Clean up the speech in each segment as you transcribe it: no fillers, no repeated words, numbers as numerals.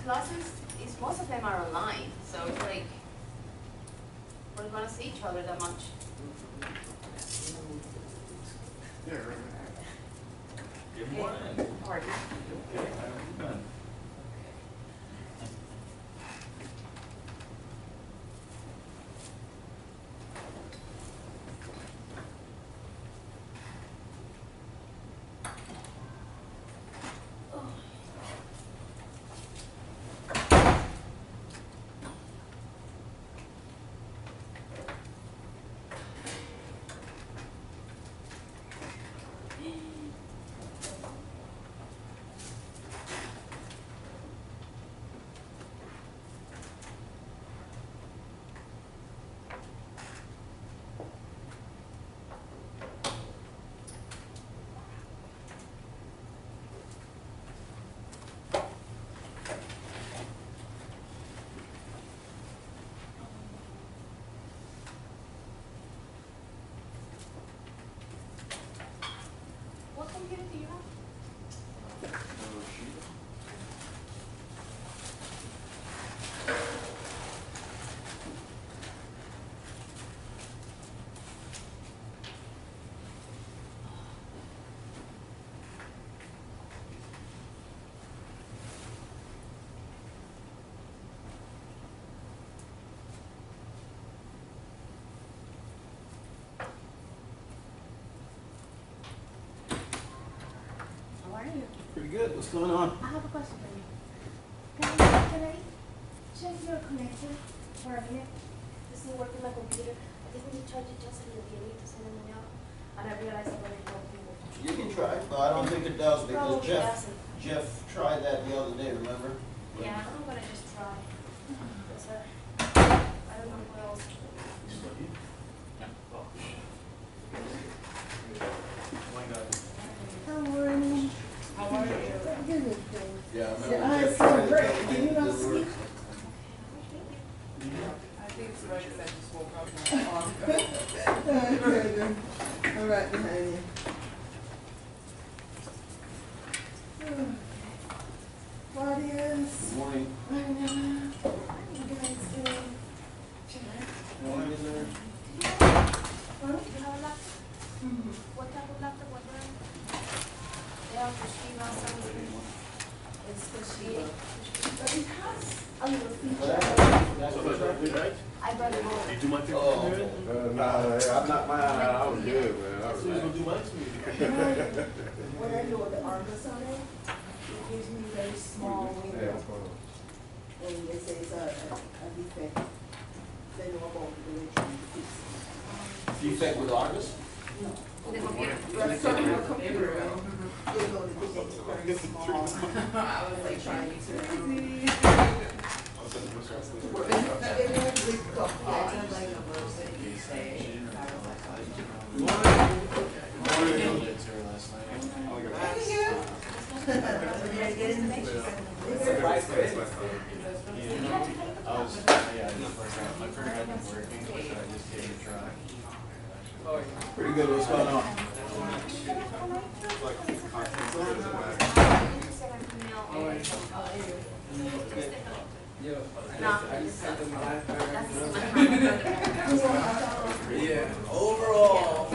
classes, most of them are online, so it's like, we're gonna see each other that much. Yeah, right. Good morning. How are you? Okay, how have you been? What computer do you have? How are you? Pretty good. What's going on? I have a question for you. Can I check your connector for a minute? This isn't working my computer. I just need to charge it just a little bit to send it out. And I realized I'm going to help people. You can try. No, I don't think it does because Probably doesn't. Jeff tried that the other day, remember? Yeah, I'm going to just try. Because I don't know what else. How are you? Good. Yeah, I Your remember. eyes Jeff so tried it. great. It Can you not didn't work. see? I think it's right that just woke up now. Good. All right, behind you. Claudius. Good morning. Morning. Morning, sir. Do you have a laptop? What type of laptop? What brand? They have Toshiba, Samsung. It's Toshiba. But it has a little feature. That's what I right? I brought it home. You do my thing Oh, for me? okay. Nah, I'm not mine. I was good, man. I I was was gonna nice. do mine to me. When I do the Argus on it, it gives me very small Yeah, window. what's going on? And they say it's a defect. They know about the way to fix it. Defect with Argus? No. The computer. That's something on the computer. They know the defect is very small. I was like trying to. They know it's big stuff. I did like a verse that you say. I was like, Pretty good. What's going on? yeah, overall.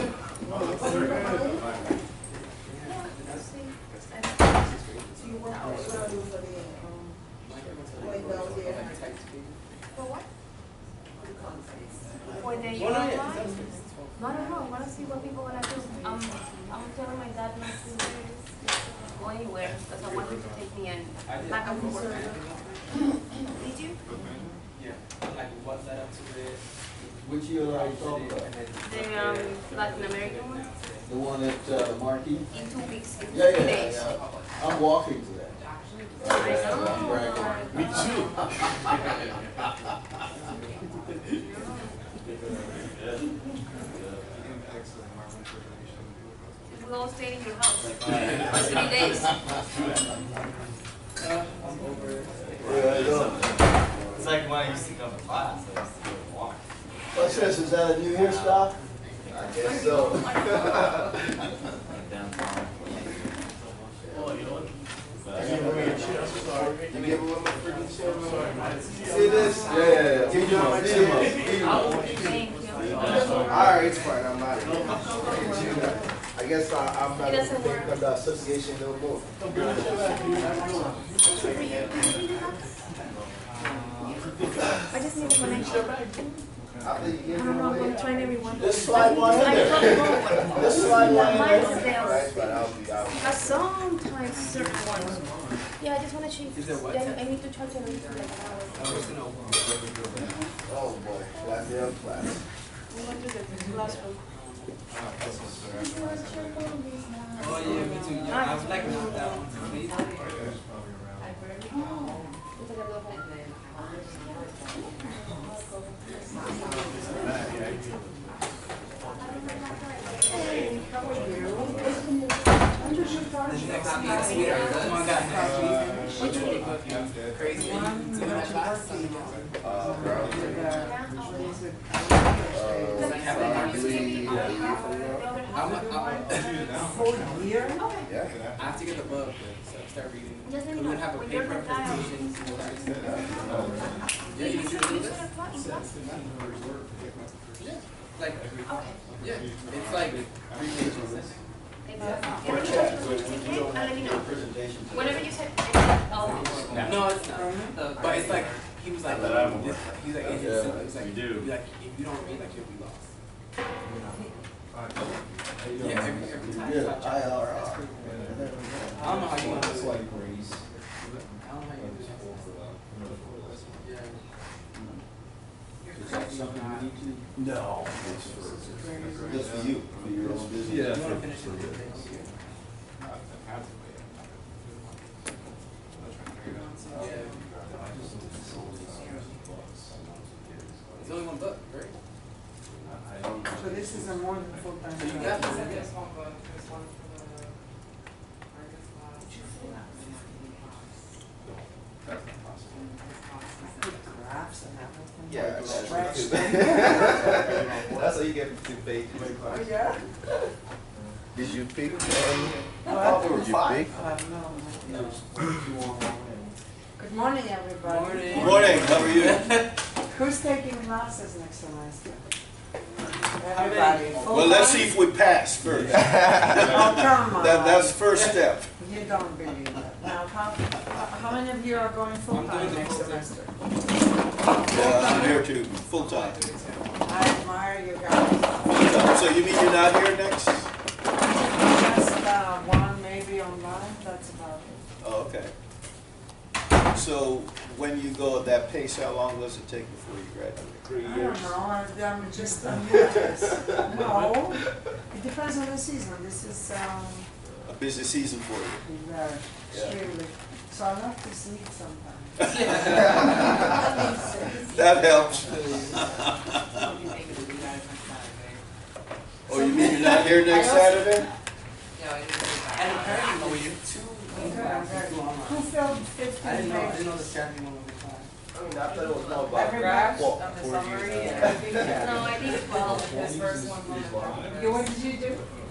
For what? For the online? No, I don't know. I want to see what people want to do. I'm telling my dad not to go anywhere because I want him to take me in. Like I'm Did you? Yeah, like what's that up to the? Which year are you talking about? The Latin American one? The one at Marquee? In 2 weeks. In 2 Yeah, yeah, days. yeah. I'm walking to that. I know. Me too. We all stayed in your house for 3 days. I'm over it. Yeah, I know. It's like when I used to go to class, I used to go to walk. What's this? Is that a New Year's stop? I guess so. Downtown. Oh, you know what? You give her one of my freaking See this? Yeah. Give me my Thank you. Alright, it's fine, I'm not. I guess I'm not It doesn't work. under association no more. I just need a connection. After you I give don't know, it I'm away. trying everyone. Just slide one in I there. don't know. Just slide one in Mine there. fails. Right, but I'll be out. Sometimes certain ones. Yeah, I just want to change. Is there what? Yeah, I need to charge it for like an hour. Oh boy, goddamn class. We went to the last one. Oh, yeah, me too. Yeah, I was like, no, that one. Hey, how are you? The next copy is sweeter. The one I got next week. Crazy one. 2.5. Full year? Yeah. I have to get the book, so start reading. Just let me We know. would have a When you're paper done, dial. presentation. Yeah, You you need to should do in this? class. Yeah. Like, Okay. yeah, it's like 3 pages. And let me know. Whenever you said, oh, No, it's not. But it's like, he was like, he's like, it's simple. He's like, We do. like, if you don't read, like, you'll be lost. Yeah, every time. Yeah, It's like, IRR. I don't know how you want to do it. I don't know how you do it. No. Just for you, for your own business. You want to finish it? It's only one book, right? So this is a more than full-time So you job. got this. There's one book, there's one for the Argus class. Graphs and everything. Yeah, Stretch. that's how you get 2 pages. Oh, yeah? Did you pick? What? Did you pick? No. Good morning, everybody. Morning. Good morning, how are you? Who's taking classes next semester? Everybody. Well, let's see if we pass first. Oh, come on. That's first step. You don't believe that. Now, how many of you are going full-time next semester? Yeah, I'm here too, full time. I admire you guys. So you mean you're not here next? Just one maybe online, that's about it. Oh, okay. So when you go at that pace, how long does it take before you graduate? 3 I years? don't know, I'm just amused. No, it depends on the season. This is A busy season for you. very Yeah. extremely, so I like to sleep sometimes. That helps. Oh, you mean you're not here next Saturday? Yeah, I didn't And apparently, do oh, you Who filled 15 I didn't know pages? the strategy one was the class. I mean, I thought it was more about. Everybody? Well, of the summary and everything. no, I think 12. This first one was. What did you do?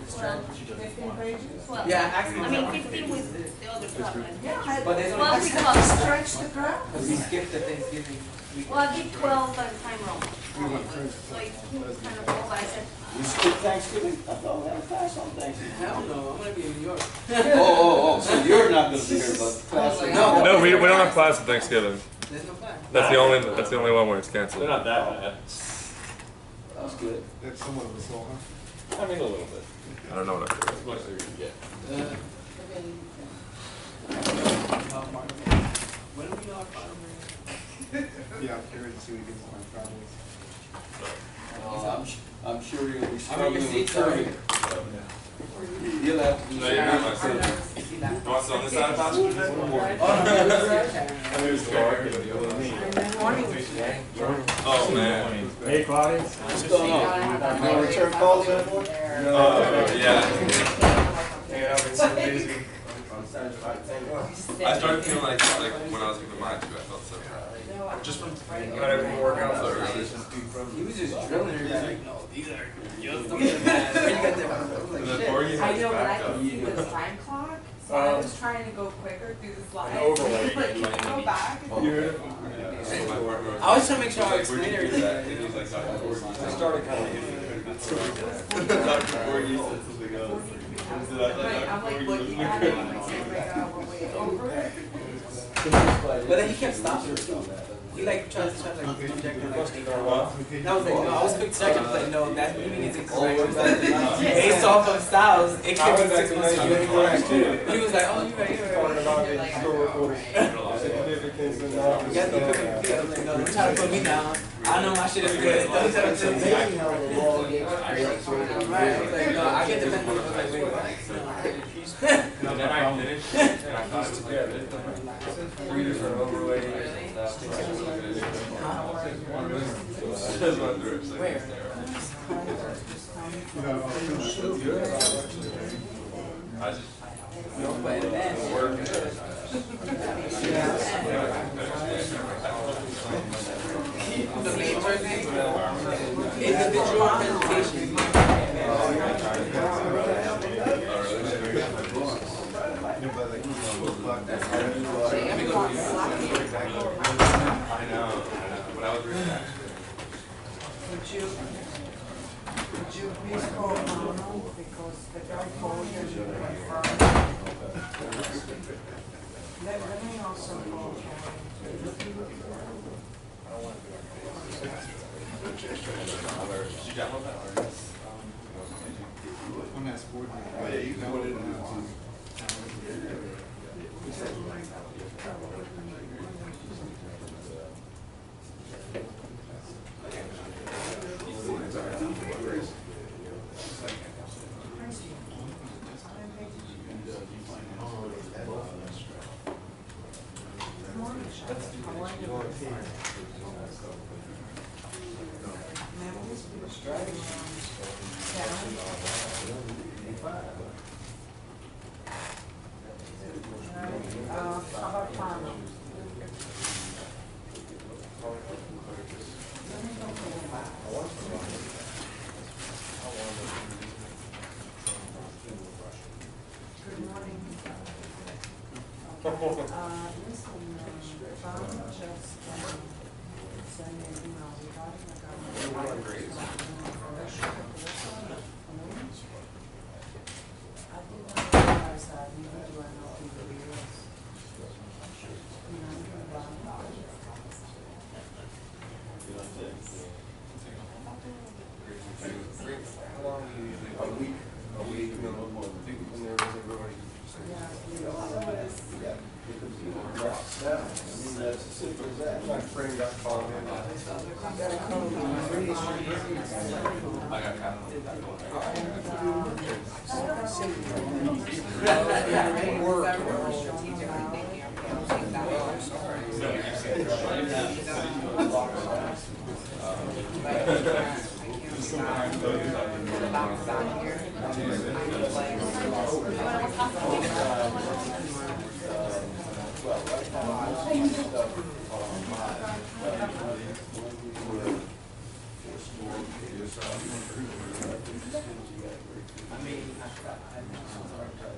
15 pages? 12. Yeah, actually. I mean, 15 with the other stuff. Yeah, But there's Well, only we cut. stretch the crowd. because we skipped the Thanksgiving week. Well, I did 12 by the time wrong. So it kind of goes, I said, We skip Thanksgiving? I thought we had a class on Thanksgiving. Hell no, I'm gonna be in New York. Oh, so you're not gonna be here, but the class. No. No, we don't have class at Thanksgiving. There's no plan. That's the only one where it's canceled. They're not that bad. That's good. That's somewhat of a slow, huh? I mean, a little bit. I don't know what I As much as you can get. When do we know our final grade? Yeah, I'm curious to see what he gets on Fridays. I'm sure you'll be I'm struggling in your with seat, sorry. trivia. You'll have to. No, you're not my seat. You want to sit on this side of passenger today? I mean, it's dark, And then morning. Oh, man. Hey, Claudia. What's going on? You gonna return calls anymore? Yeah. Yeah, I've been so busy. I started feeling like when I was giving mine too, I felt so bad. Just from not having to work out so early. He was just drilling her. He was like, no, these are just the bad. When you got there, I was And like, then shit. Tori I had know, but I back up. can see the time clock, So I was trying to go quicker through the slides. An overlay Like, in can you my go back? Oh, yeah. I was trying to make sure I Like, explained where'd you do that? everything. And he's like, I started kind of getting Dr. Borgie said something else. I'm like looking at it and I'm like, we're way over. But then he kept stopping me. He like tried to like project and like take it off. And I was like, no, I was quick to check. I was like, no, that meaning is incorrect. Based off of styles, it could be 6 months ago. He was like, oh, you're right, you're talking right. about the historical significance and all You this got to be quick stuff. to feel. I was like, no, don't try to put me down. I know my shit is good. Don't try to put me down. Amazing how the law gets created. Right, I was like, no, I get defended. I was like, wait, what? And then I finished, and I thought it was like, 3 different overlays. just went through it. It's like, Where? I just, But advanced. work. The main thing, individual presentation. I know, but I was really fast. Would you please call Ronald, because the guy called you and confirmed. Let me also call Did you download that or? On that sport. Oh, yeah, you can put it in. how about Ronald? Good morning. Listen, Bob just sent me an email regarding the government. I did not realize that we would do an open reviews. How long do you usually? A week, and then one more. And there was everybody. That's as simple as that. My friend got called in. I got kind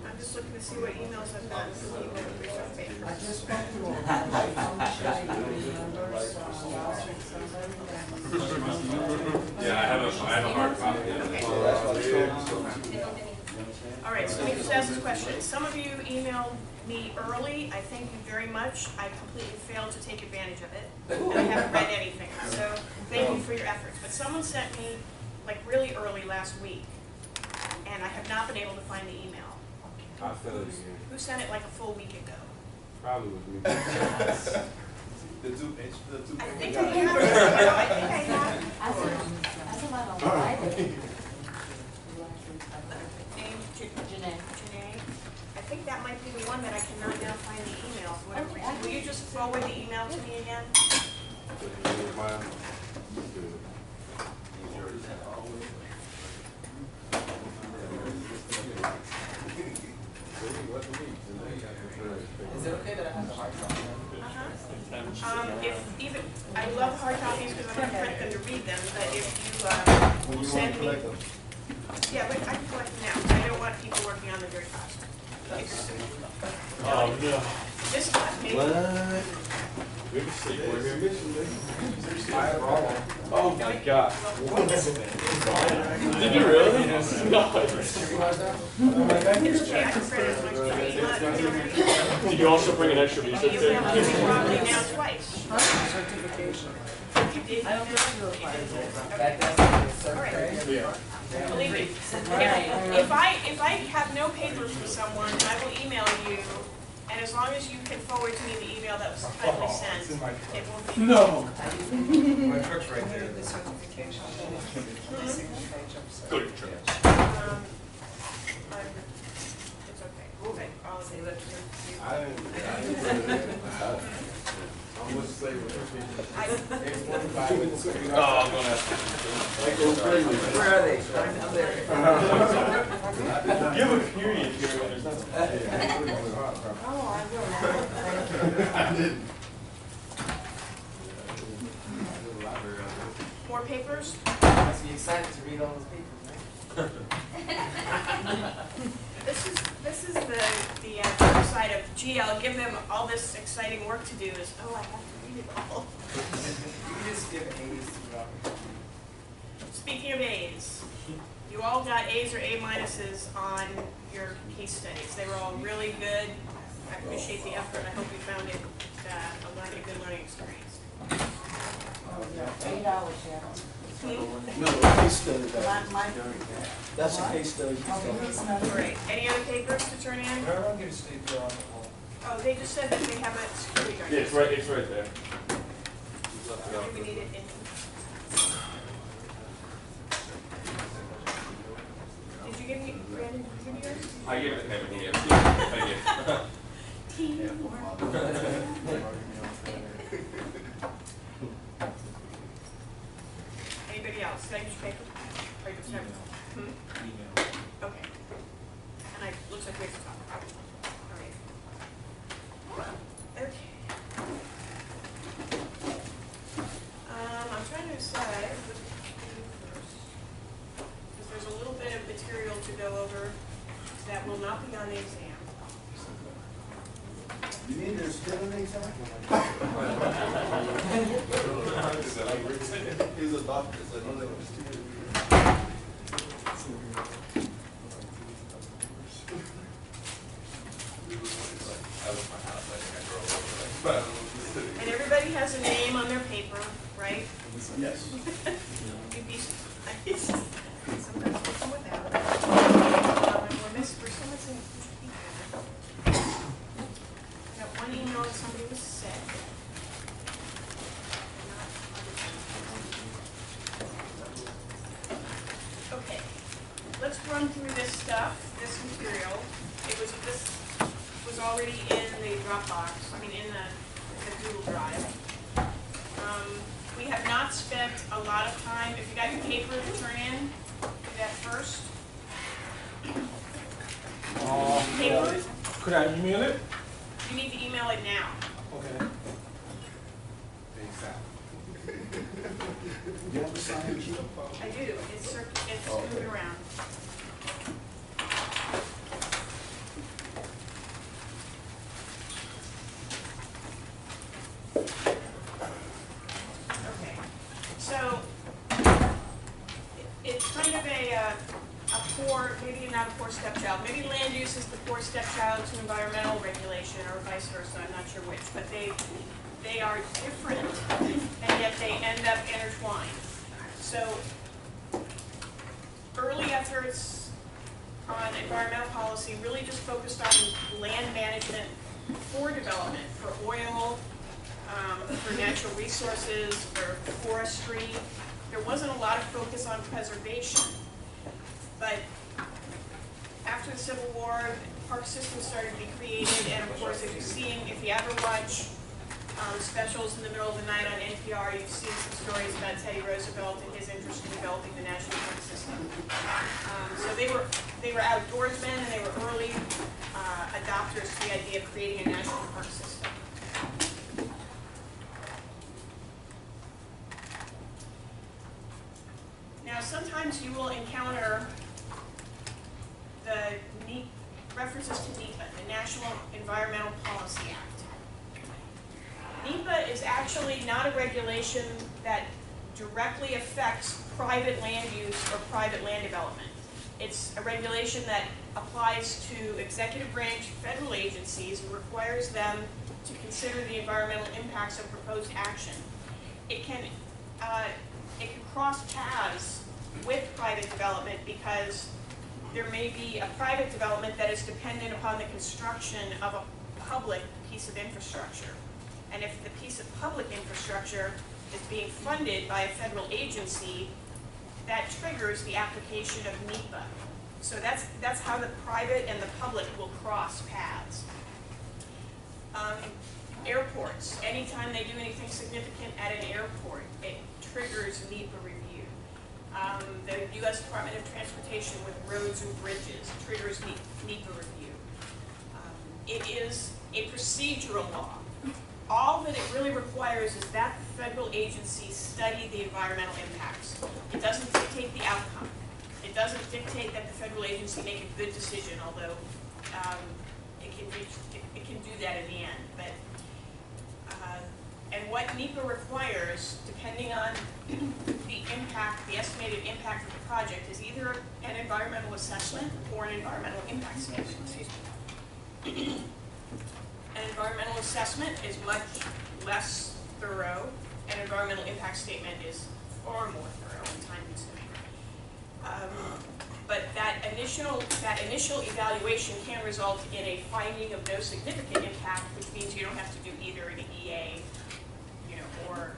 I'm just looking to see what emails I've gotten from people with recent papers. I just spoke to him. Yeah, I have a hard copy. All right, so let me just ask this question. Some of you emailed me early. I thank you very much. I completely failed to take advantage of it, and I haven't read anything. So thank you for your efforts. But someone sent me, like, really early last week, and I have not been able to find the email. I feel it. Who sent it like a full week ago? Probably was me. The two. I think I have it. I think I have it. I said about on Friday. Name, Janae. Janae. I think that might be the one that I cannot now find the email for whatever reason. Will you just forward the email to me again? Is it okay that I have the hard copy? If even, I love hard copies because I'm going to print them to read them, but if you will send me. Yeah, but I can collect them now, because I don't want people working on them very fast. Oh, no. Just got me. Oh my god. Did you really? No. It's okay, I can spread it as much as you want. Did you also bring an extra visa You have to do property now twice. Certification. You did. I don't think you applied for That does All right. Yeah. Believe me, if I have no papers from someone, I will email you, and as long as you can forward to me the email that was kindly sent, it won't be. No. My truck's right there. the certification. The signature page upstairs. Go to your church. It's okay. Okay, I'll say that to you. I'm gonna say what I- it's 45 minutes. Oh, I'm gonna have to. I go crazy. Where are they? I'm there. Give a period here when there's nothing. Oh, I will. I didn't. More papers? Must be excited to read all those papers, right? This is the other side of, gee, I'll give them all this exciting work to do is, oh, I have to read it all. You can just give A's to Robert. Speaking of A's, you all got A's or A minuses on your case studies. They were all really good. I appreciate the effort. I hope you found it a good learning experience. Oh, yeah, $8, yeah. No, the case study, My, that's a case study. Great. Any other papers to turn in? I don't get a state there on the wall. Oh, they just said that they have a security guard. Yeah, it's right there. Maybe we need it in. Did you give me, Brandon, did you give me yours? I gave it to him and he gave it to you. Thank you. Anybody else? Did I get your paper? Or you just have it? Okay. And I, looks like we have to talk. All right. Okay. I'm trying to decide what to do first. Because there's a little bit of material to go over that will not be on the exam. You mean there's still an exam? He's a doctor, so I know there was two. And everybody has a name on their paper, right? Yes. You'd be surprised. Sometimes we come without. We're so much in I got one email that somebody was sick. Okay, let's run through this stuff, this material. This was already in the Dropbox, in the Google Drive. We have not spent a lot of time. If you got your paper to turn in, do that first. Paper, Could I email it? you need to email it now. Okay. You have a sign sheet? I do, it's moving around. Okay, so it's kind of a poor, maybe not a poor stepchild. Maybe land use is the poor stepchild to environmental regulation, or vice versa. I'm not sure which, but they are different, and yet they end up intertwined. So early efforts on environmental policy really just focused on land management for development, for oil, for natural resources, for forestry. There wasn't a lot of focus on preservation. But after the Civil War, park systems started to be created, and of course, as you've seen, if you ever watch specials in the middle of the night on NPR, you've seen some stories about Teddy Roosevelt and his interest in developing the national park system. So they were outdoorsmen, and they were early adopters to the idea of creating a national park system. Now, sometimes you will encounter the neat references to NEPA, the National Environmental Policy Act. NEPA is actually not a regulation that directly affects private land use or private land development. It's a regulation that applies to executive branch federal agencies and requires them to consider the environmental impacts of proposed action. It can cross paths with private development because there may be a private development that is dependent upon the construction of a public piece of infrastructure. And if the piece of public infrastructure is being funded by a federal agency, that triggers the application of NEPA. So that's how the private and the public will cross paths. Airports, anytime they do anything significant at an airport, it triggers NEPA review. The U.S. Department of Transportation with roads and bridges triggers NEPA review. It is a procedural law. All that it really requires is that the federal agency study the environmental impacts. It doesn't dictate the outcome. It doesn't dictate that the federal agency make a good decision, although it can do that in the end. But and what NEPA requires, depending on the impact, the estimated impact of the project, is either an environmental assessment or an environmental impact statement. An environmental assessment is much less thorough. An environmental impact statement is far more thorough and time-consuming. But that initial evaluation can result in a finding of no significant impact, which means you don't have to do either an EA, or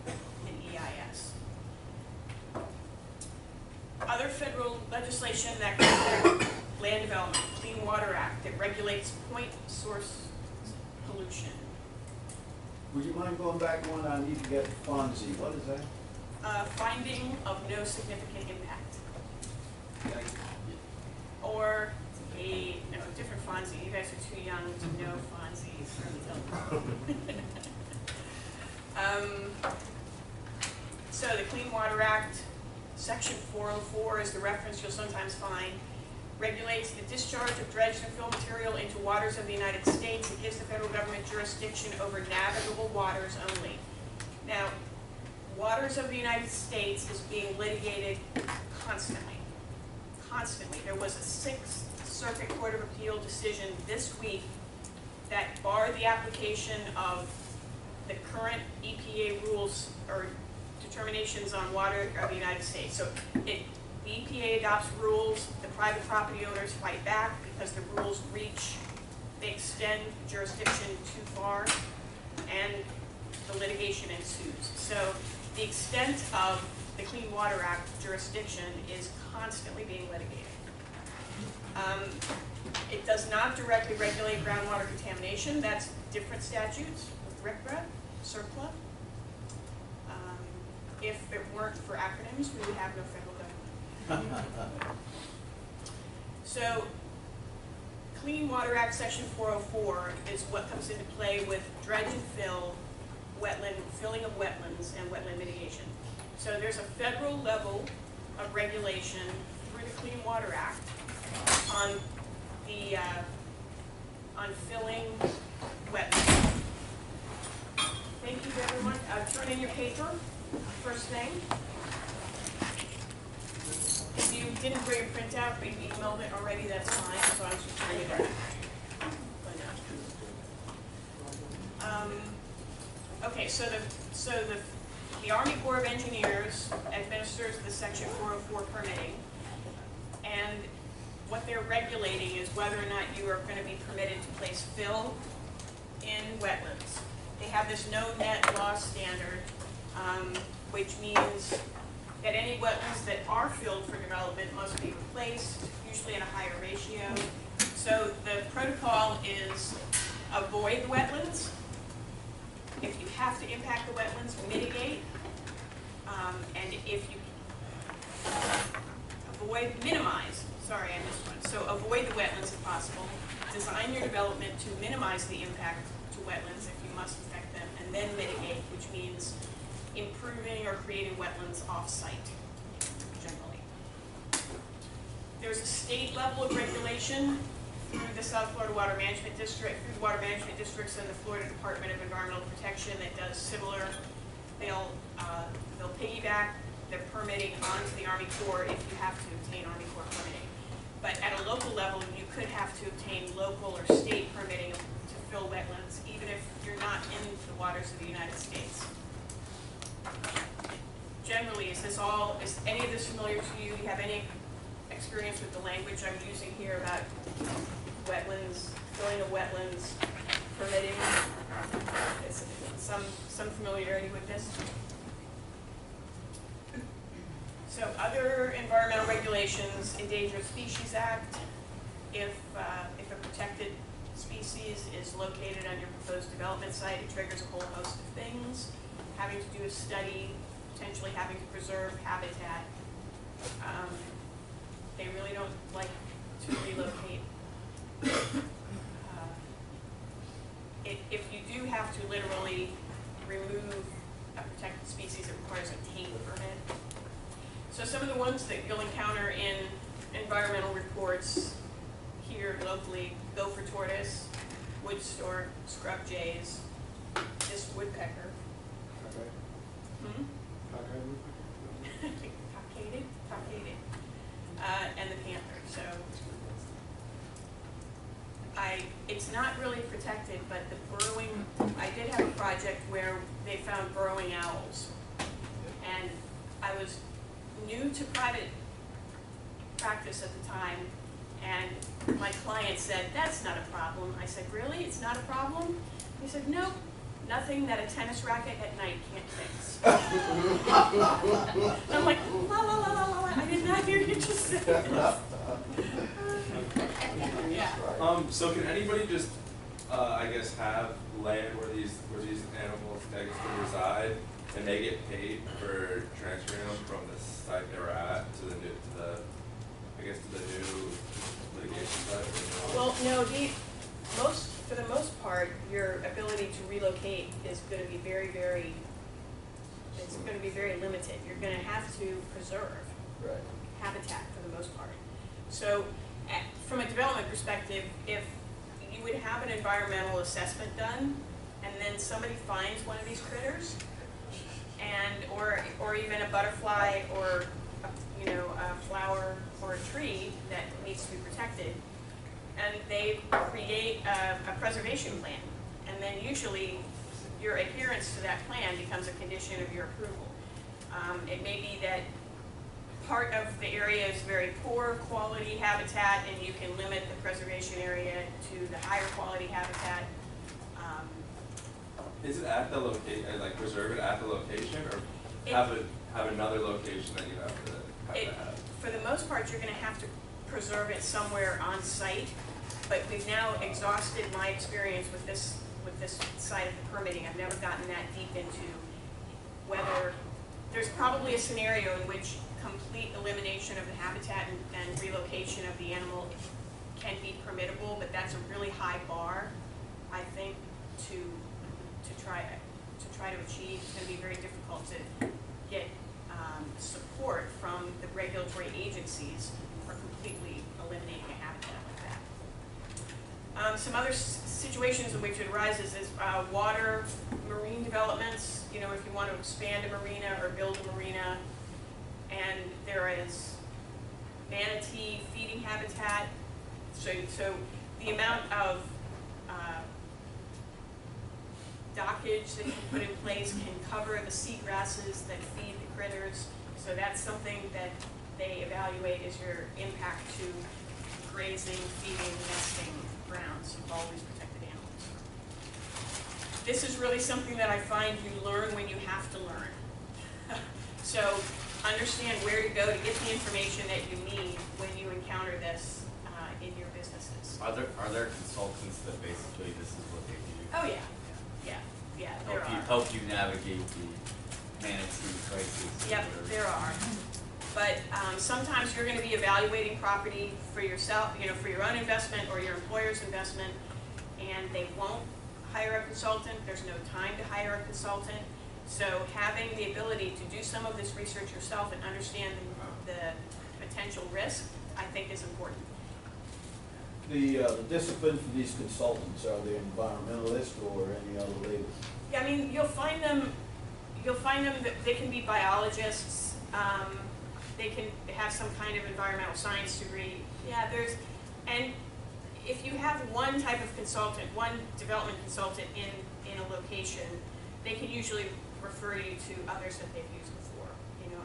an EIS. Other federal legislation that can affect land development, Clean Water Act, that regulates point source pollution. Would you mind going back one I need to get FONSI? What is that? Finding of no significant impact. Or different FONSI. You guys are too young to know FONSI. So the Clean Water Act, Section 404 is the reference you'll sometimes find, regulates the discharge of dredged and fill material into waters of the United States. It gives the federal government jurisdiction over navigable waters only. Now, waters of the United States is being litigated constantly. Constantly. There was a Sixth Circuit Court of Appeal decision this week that barred the application of the current EPA rules or determinations on water of the United States. So the EPA adopts rules, the private property owners fight back because the rules they extend jurisdiction too far, and the litigation ensues. So the extent of the Clean Water Act jurisdiction is constantly being litigated. It does not directly regulate groundwater contamination. That's different statutes with RCRA, CERCLA. If it weren't for acronyms, we would have no federal government. So, Clean Water Act Section 404 is what comes into play with dredge and fill, filling of wetlands, and wetland mitigation. So there's a federal level of regulation through the Clean Water Act on filling wetlands. Thank you, everyone. Turn in your paper. First thing. If you didn't bring a printout, but you emailed it already, that's fine. So I was just trying to get it. Okay, so the Army Corps of Engineers administers the Section 404 permitting, and what they're regulating is whether or not you are going to be permitted to place fill in wetlands. They have this no net loss standard, which means that any wetlands that are filled for development must be replaced, usually at a higher ratio. So the protocol is avoid the wetlands. If you have to impact the wetlands, mitigate. And if you minimize, sorry, I missed one. So avoid the wetlands if possible. Design your development to minimize the impact to wetlands if you must affect them, and then mitigate, which means improving or creating wetlands off-site, generally. There's a state level of regulation through the South Florida Water Management District, through the Water Management Districts and the Florida Department of Environmental Protection that does similar. They'll piggyback their permitting onto the Army Corps if you have to obtain Army Corps permitting. But at a local level, you could have to obtain local or state permitting to fill wetlands, even if you're not in the waters of the United States. Generally, is any of this familiar to you? Do you have any experience with the language I'm using here about wetlands, filling of wetlands, permitting? Is some familiarity with this? So other environmental regulations, Endangered Species Act, if a protected species is located on your proposed development site, it triggers a whole host of things, having to do a study, potentially having to preserve habitat. They really don't like to relocate. If you do have to literally remove a protected species, it requires a take permit. So some of the ones that you'll encounter in environmental reports here locally: gopher tortoise, wood stork, scrub jays, this woodpecker. Cockaded, and the panther. So it's not really protected, but the burrowing, I did have a project where they found burrowing owls, and I was new to private practice at the time, and my client said, "That's not a problem." I said, "Really? It's not a problem?" He said, "Nope. Nothing that a tennis racket at night can't fix." And I'm like, la la la la la, I did not hear you just say this. Yeah. So can anybody just, I guess, have land where these animals, I guess, can reside, and they get paid for transferring them from the site they were at to the new litigation site? Well, no, for the most part, your ability to relocate is going to be very limited. You're going to have to preserve habitat for the most part. So, from a development perspective, if you would have an environmental assessment done, and then somebody finds one of these critters, and or even a butterfly or a flower or a tree that needs to be protected, and they create a preservation plan, and then usually your adherence to that plan becomes a condition of your approval. It may be that part of the area is very poor quality habitat, and you can limit the preservation area to the higher quality habitat. Is it at the location, like preserve it at the location, or have another location that you have to have? For the most part, you're going to have to preserve it somewhere on site, but we've now exhausted my experience with this side of the permitting. I've never gotten that deep into whether there's probably a scenario in which complete elimination of the habitat and relocation of the animal can be permittable, but that's a really high bar, I think, to try to achieve. It's going to be very difficult to get support from the regulatory agencies for completely eliminating a habitat like that. Some other situations in which it arises is water, marine developments. If you want to expand a marina or build a marina, and there is manatee feeding habitat. So the amount of dockage that you put in place can cover the seagrasses that feed the critters. So that's something that they evaluate as your impact to grazing, feeding, nesting grounds of all these protected animals. This is really something that I find you learn when you have to learn. So understand where to go to get the information that you need when you encounter this in your businesses. Are there consultants that basically this is what they do? Oh yeah. There are. Help you navigate the manatee crisis. Yep, there are. But sometimes you're going to be evaluating property for yourself, for your own investment or your employer's investment, and they won't hire a consultant. There's no time to hire a consultant. So having the ability to do some of this research yourself and understand the potential risk, I think, is important. the discipline for these consultants, are they environmentalists or any other label? Yeah, I mean, you'll find them that they can be biologists, they can have some kind of environmental science degree. Yeah, and if you have one type of consultant, one development consultant in a location, they can usually refer you to others that they've used before. You know,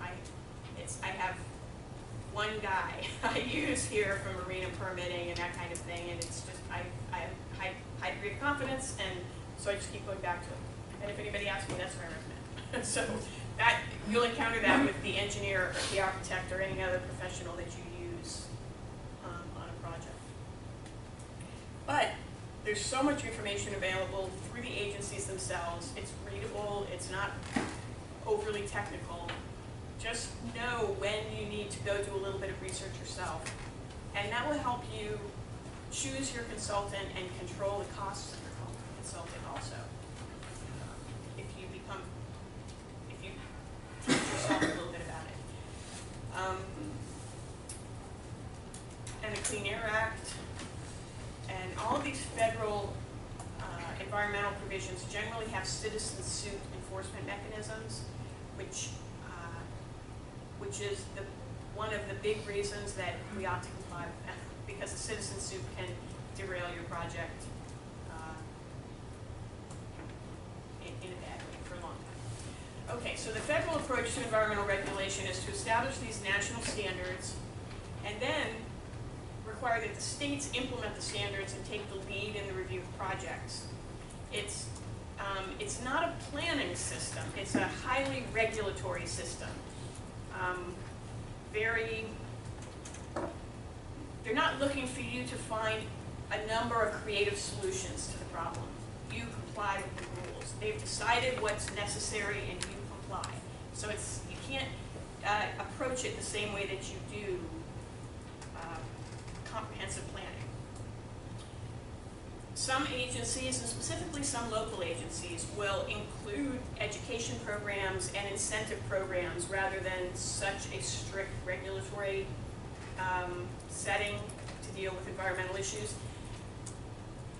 I have one guy I use here for marina permitting and that kind of thing, and it's just, I have high degree of confidence, and so I just keep going back to him. And if anybody asks me, that's what I recommend. So that, you'll encounter that with the engineer or the architect or any other professional that you use on a project. But there's so much information available through the agencies themselves. It's readable, it's not overly technical. Just know when you need to go do a little bit of research yourself. And that will help you choose your consultant and control the costs of your consultant also. If you teach yourself a little bit about it. And the Clean Air Act and all of these federal environmental provisions generally have citizen suit enforcement mechanisms, which is one of the big reasons that we ought to comply with them, because a citizen suit can derail your project in a bad way for a long time. Okay, so the federal approach to environmental regulation is to establish these national standards and then require that the states implement the standards and take the lead in the review of projects. It's not a planning system, it's a highly regulatory system. They're not looking for you to find a number of creative solutions to the problem. You comply with the rules. They've decided what's necessary and you comply. So you can't approach it the same way that you do comprehensive planning. Some agencies, and specifically some local agencies, will include education programs and incentive programs rather than such a strict regulatory setting to deal with environmental issues.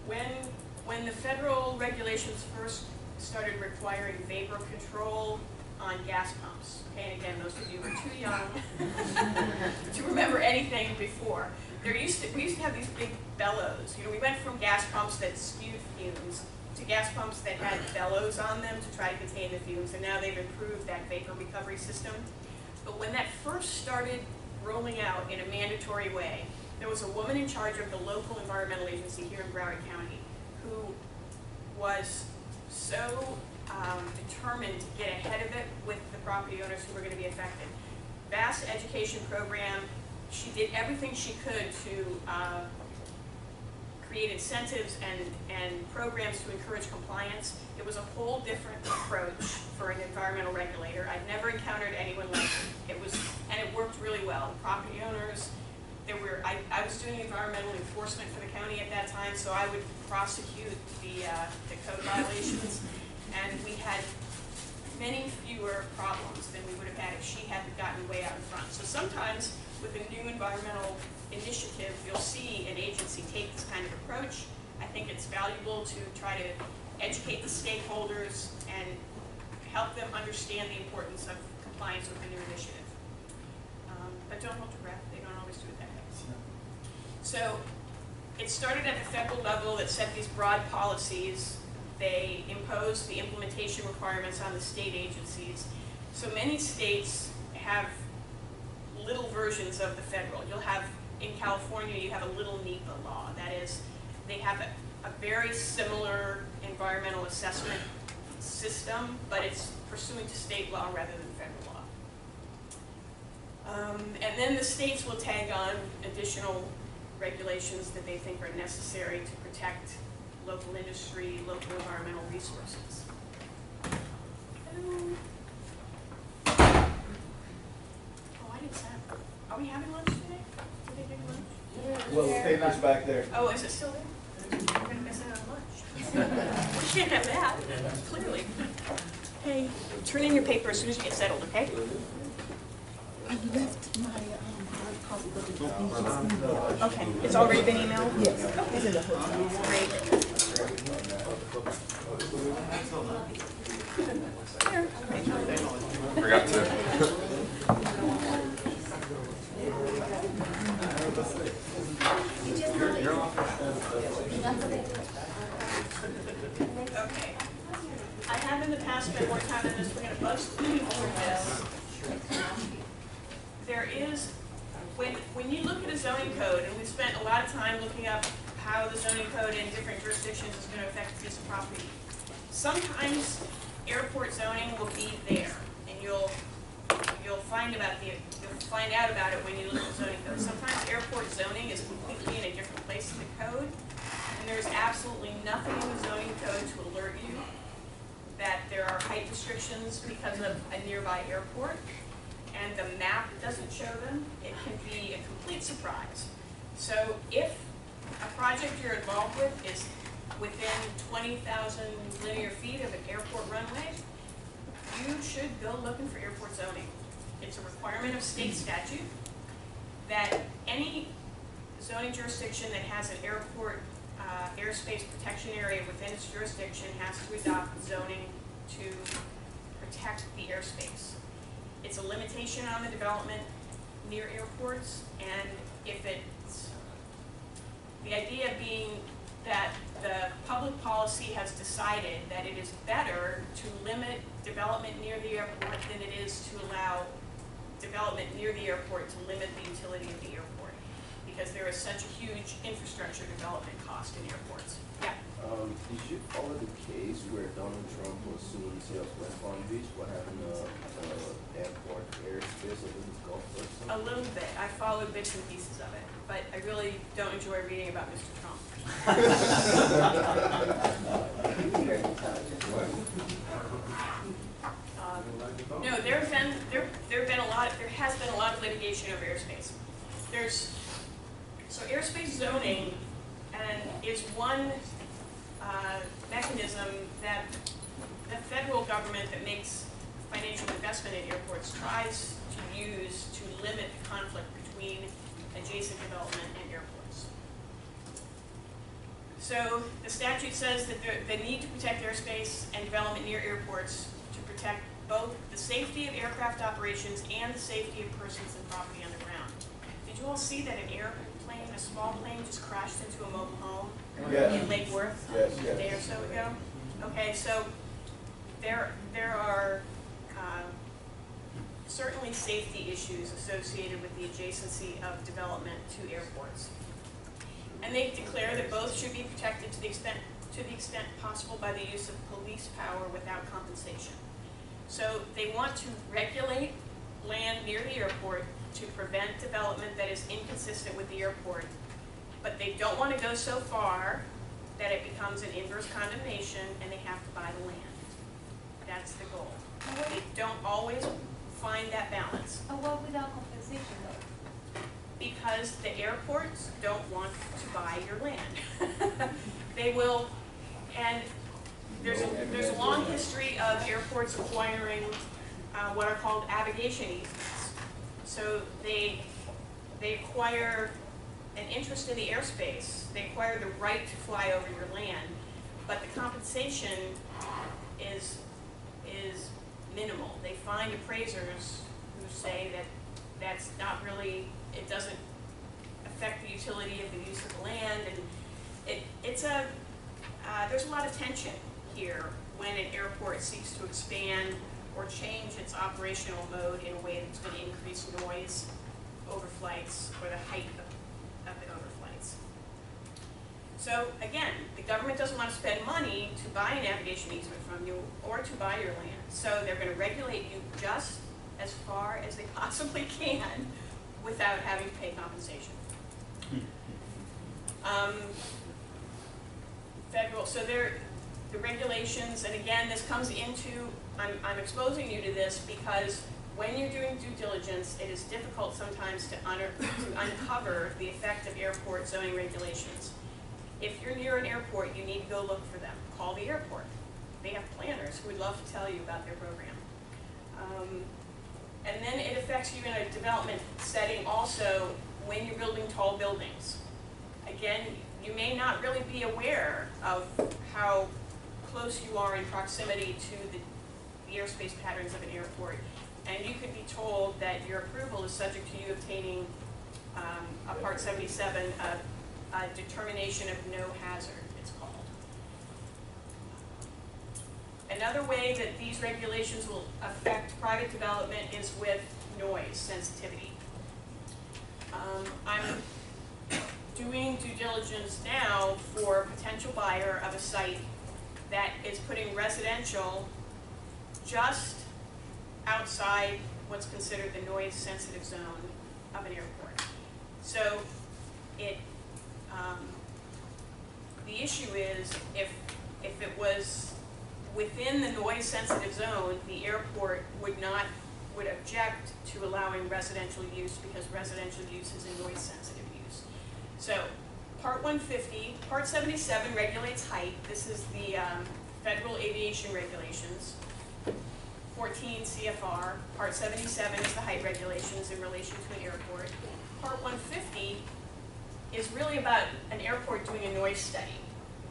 When the federal regulations first started requiring vapor control on gas pumps, okay, and again, those of you who are too young to remember anything before, we used to have these big bellows. You know, we went from gas pumps that spewed fumes to gas pumps that had bellows on them to try to contain the fumes, and now they've improved that vapor recovery system. But when that first started rolling out in a mandatory way, there was a woman in charge of the local environmental agency here in Broward County who was so determined to get ahead of it with the property owners who were going to be affected. Vast education program. She did everything she could to create incentives and programs to encourage compliance. It was a whole different approach for an environmental regulator. I've never encountered anyone like it. And it worked really well. Property owners, I was doing environmental enforcement for the county at that time, so I would prosecute the code violations, and we had many fewer problems than we would have had if she hadn't gotten way out in front. So sometimes with a new environmental initiative, you'll see an agency take this kind of approach. I think it's valuable to try to educate the stakeholders and help them understand the importance of compliance with the new initiative. But don't hold your breath, they don't always do it that way. So it started at the federal level that set these broad policies. They imposed the implementation requirements on the state agencies. So many states have little versions of the federal. You'll have, in California, you have a little NEPA law. That is, they have a very similar environmental assessment system, but it's pursuant to state law rather than federal law. And then the states will tag on additional regulations that they think are necessary to protect local industry, local environmental resources. Oh, I didn't say. Are we having lunch today? Did they bring lunch? Well, the paper's back there. Oh, is it still there? We're going to miss out on lunch. We can't have that, clearly. Hey, turn in your paper as soon as you get settled, okay? I left my hard Okay, it's already been emailed? Yes, it's in the hotel. Great. Forgot to. Okay. I have in the past spent more time on this, we're gonna buzz through this. There is, when you look at a zoning code, and we've spent a lot of time looking up how the zoning code in different jurisdictions is gonna affect this property. Sometimes airport zoning will be there, and you'll find out about it when you look at the zoning code. Sometimes airport zoning is completely in a different place in the code, and there's absolutely nothing in the zoning code to alert you that there are height restrictions because of a nearby airport, and the map doesn't show them. It can be a complete surprise. So if a project you're involved with is within 20,000 linear feet of an airport runway, you should go looking for airport zoning. It's a requirement of state statute that any zoning jurisdiction that has an airport airspace protection area within its jurisdiction has to adopt zoning to protect the airspace. It's a limitation on the development near airports, and if it's, the idea being that the public policy has decided that it is better to limit development near the airport than it is to allow development near the airport to limit the utility of the airport, because there is such a huge infrastructure development cost in airports. Yeah. Did you follow the case where Donald Trump was suing the city of West Palm Beach for having the airport airspace over his golf course? A little bit. I followed bits and pieces of it, but I really don't enjoy reading about Mr. Trump. No, there has been a lot of litigation over airspace. So airspace zoning is one mechanism that the federal government that makes financial investment in airports tries to use to limit the conflict between adjacent development and airports. So the statute says that the need to protect airspace and development near airports to protect both the safety of aircraft operations and the safety of persons and property on the ground. Did you all see that an airplane, a small plane, just crashed into a mobile home in Lake Worth a day or so ago? Okay, so there are certainly safety issues associated with the adjacency of development to airports. And they declare that both should be protected to the extent possible by the use of police power without compensation. So they want to regulate land near the airport to prevent development that is inconsistent with the airport, but they don't want to go so far that it becomes an inverse condemnation and they have to buy the land. That's the goal. They don't always find that balance. Well, without compensation though? Because the airports don't want to buy your land. They will, and there's a long history of airports acquiring what are called abrogation easements. So they acquire an interest in the airspace. They acquire the right to fly over your land, but the compensation is minimal. They find appraisers who say that that's not really, it doesn't affect the utility of the use of the land, and there's a lot of tension here when an airport seeks to expand or change its operational mode in a way that's going to increase noise, overflights, or the height of the overflights. So again, the government doesn't want to spend money to buy a navigation easement from you or to buy your land. So they're going to regulate you just as far as they possibly can without having to pay compensation. So the regulations, and again, this comes into, I'm exposing you to this because when you're doing due diligence, it is difficult sometimes to uncover the effect of airport zoning regulations. If you're near an airport, you need to go look for them. Call the airport. They have planners who would love to tell you about their program. And then it affects affects you in a development setting also when you're building tall buildings. Again, you may not really be aware of how close you are in proximity to the airspace patterns of an airport. And you could be told that your approval is subject to you obtaining a Part 77, a determination of no hazard, it's called. Another way that these regulations will affect private development is with noise sensitivity. I'm doing due diligence now for a potential buyer of a site that is putting residential just outside what's considered the noise sensitive zone of an airport. So the issue is if it was within the noise sensitive zone, the airport would object to allowing residential use because residential use is a noise sensitive use. So Part 150, Part 77 regulates height. This is the Federal Aviation Regulations. 14 CFR. Part 77 is the height regulations in relation to an airport. Part 150 is really about an airport doing a noise study.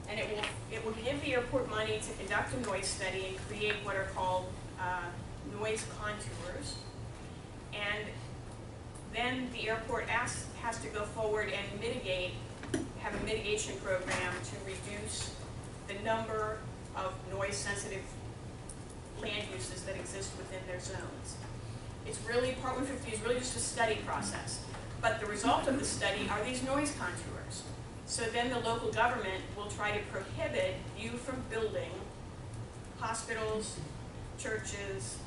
And it will give the airport money to conduct a noise study and create what are called noise contours. And then the airport has to go forward and have a mitigation program to reduce the number of noise sensitive land uses that exist within their zones. It's really, Part 150 is really just a study process. But the result of the study are these noise contours. So then the local government will try to prohibit you from building hospitals, churches,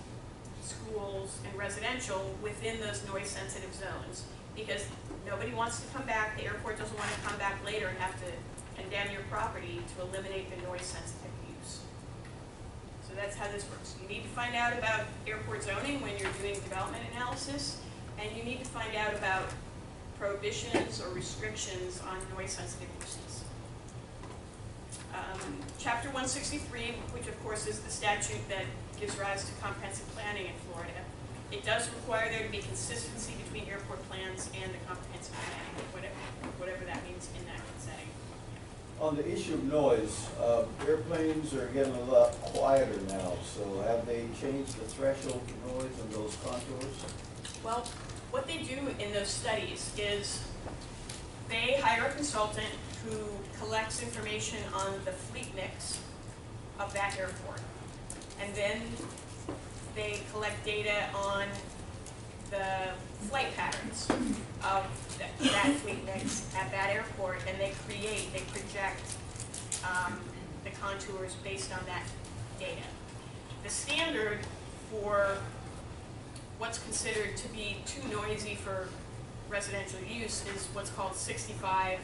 schools, and residential within those noise sensitive zones. Because nobody wants to come back, the airport doesn't want to come back later and have to condemn your property to eliminate the noise sensitive use. So that's how this works. You need to find out about airport zoning when you're doing development analysis, and you need to find out about prohibitions or restrictions on noise sensitive uses. Chapter 163, which of course is the statute that gives rise to comprehensive planning in Florida, it does require there to be consistency between airport plans and the comprehensive planning, whatever that means in that setting. On the issue of noise, airplanes are getting a lot quieter now, so have they changed the threshold for noise on those contours? Well, what they do in those studies is they hire a consultant who collects information on the fleet mix of that airport. And then they collect data on the flight patterns of that fleet mix at that airport, and they project the contours based on that data. The standard for what's considered to be too noisy for residential use is what's called 65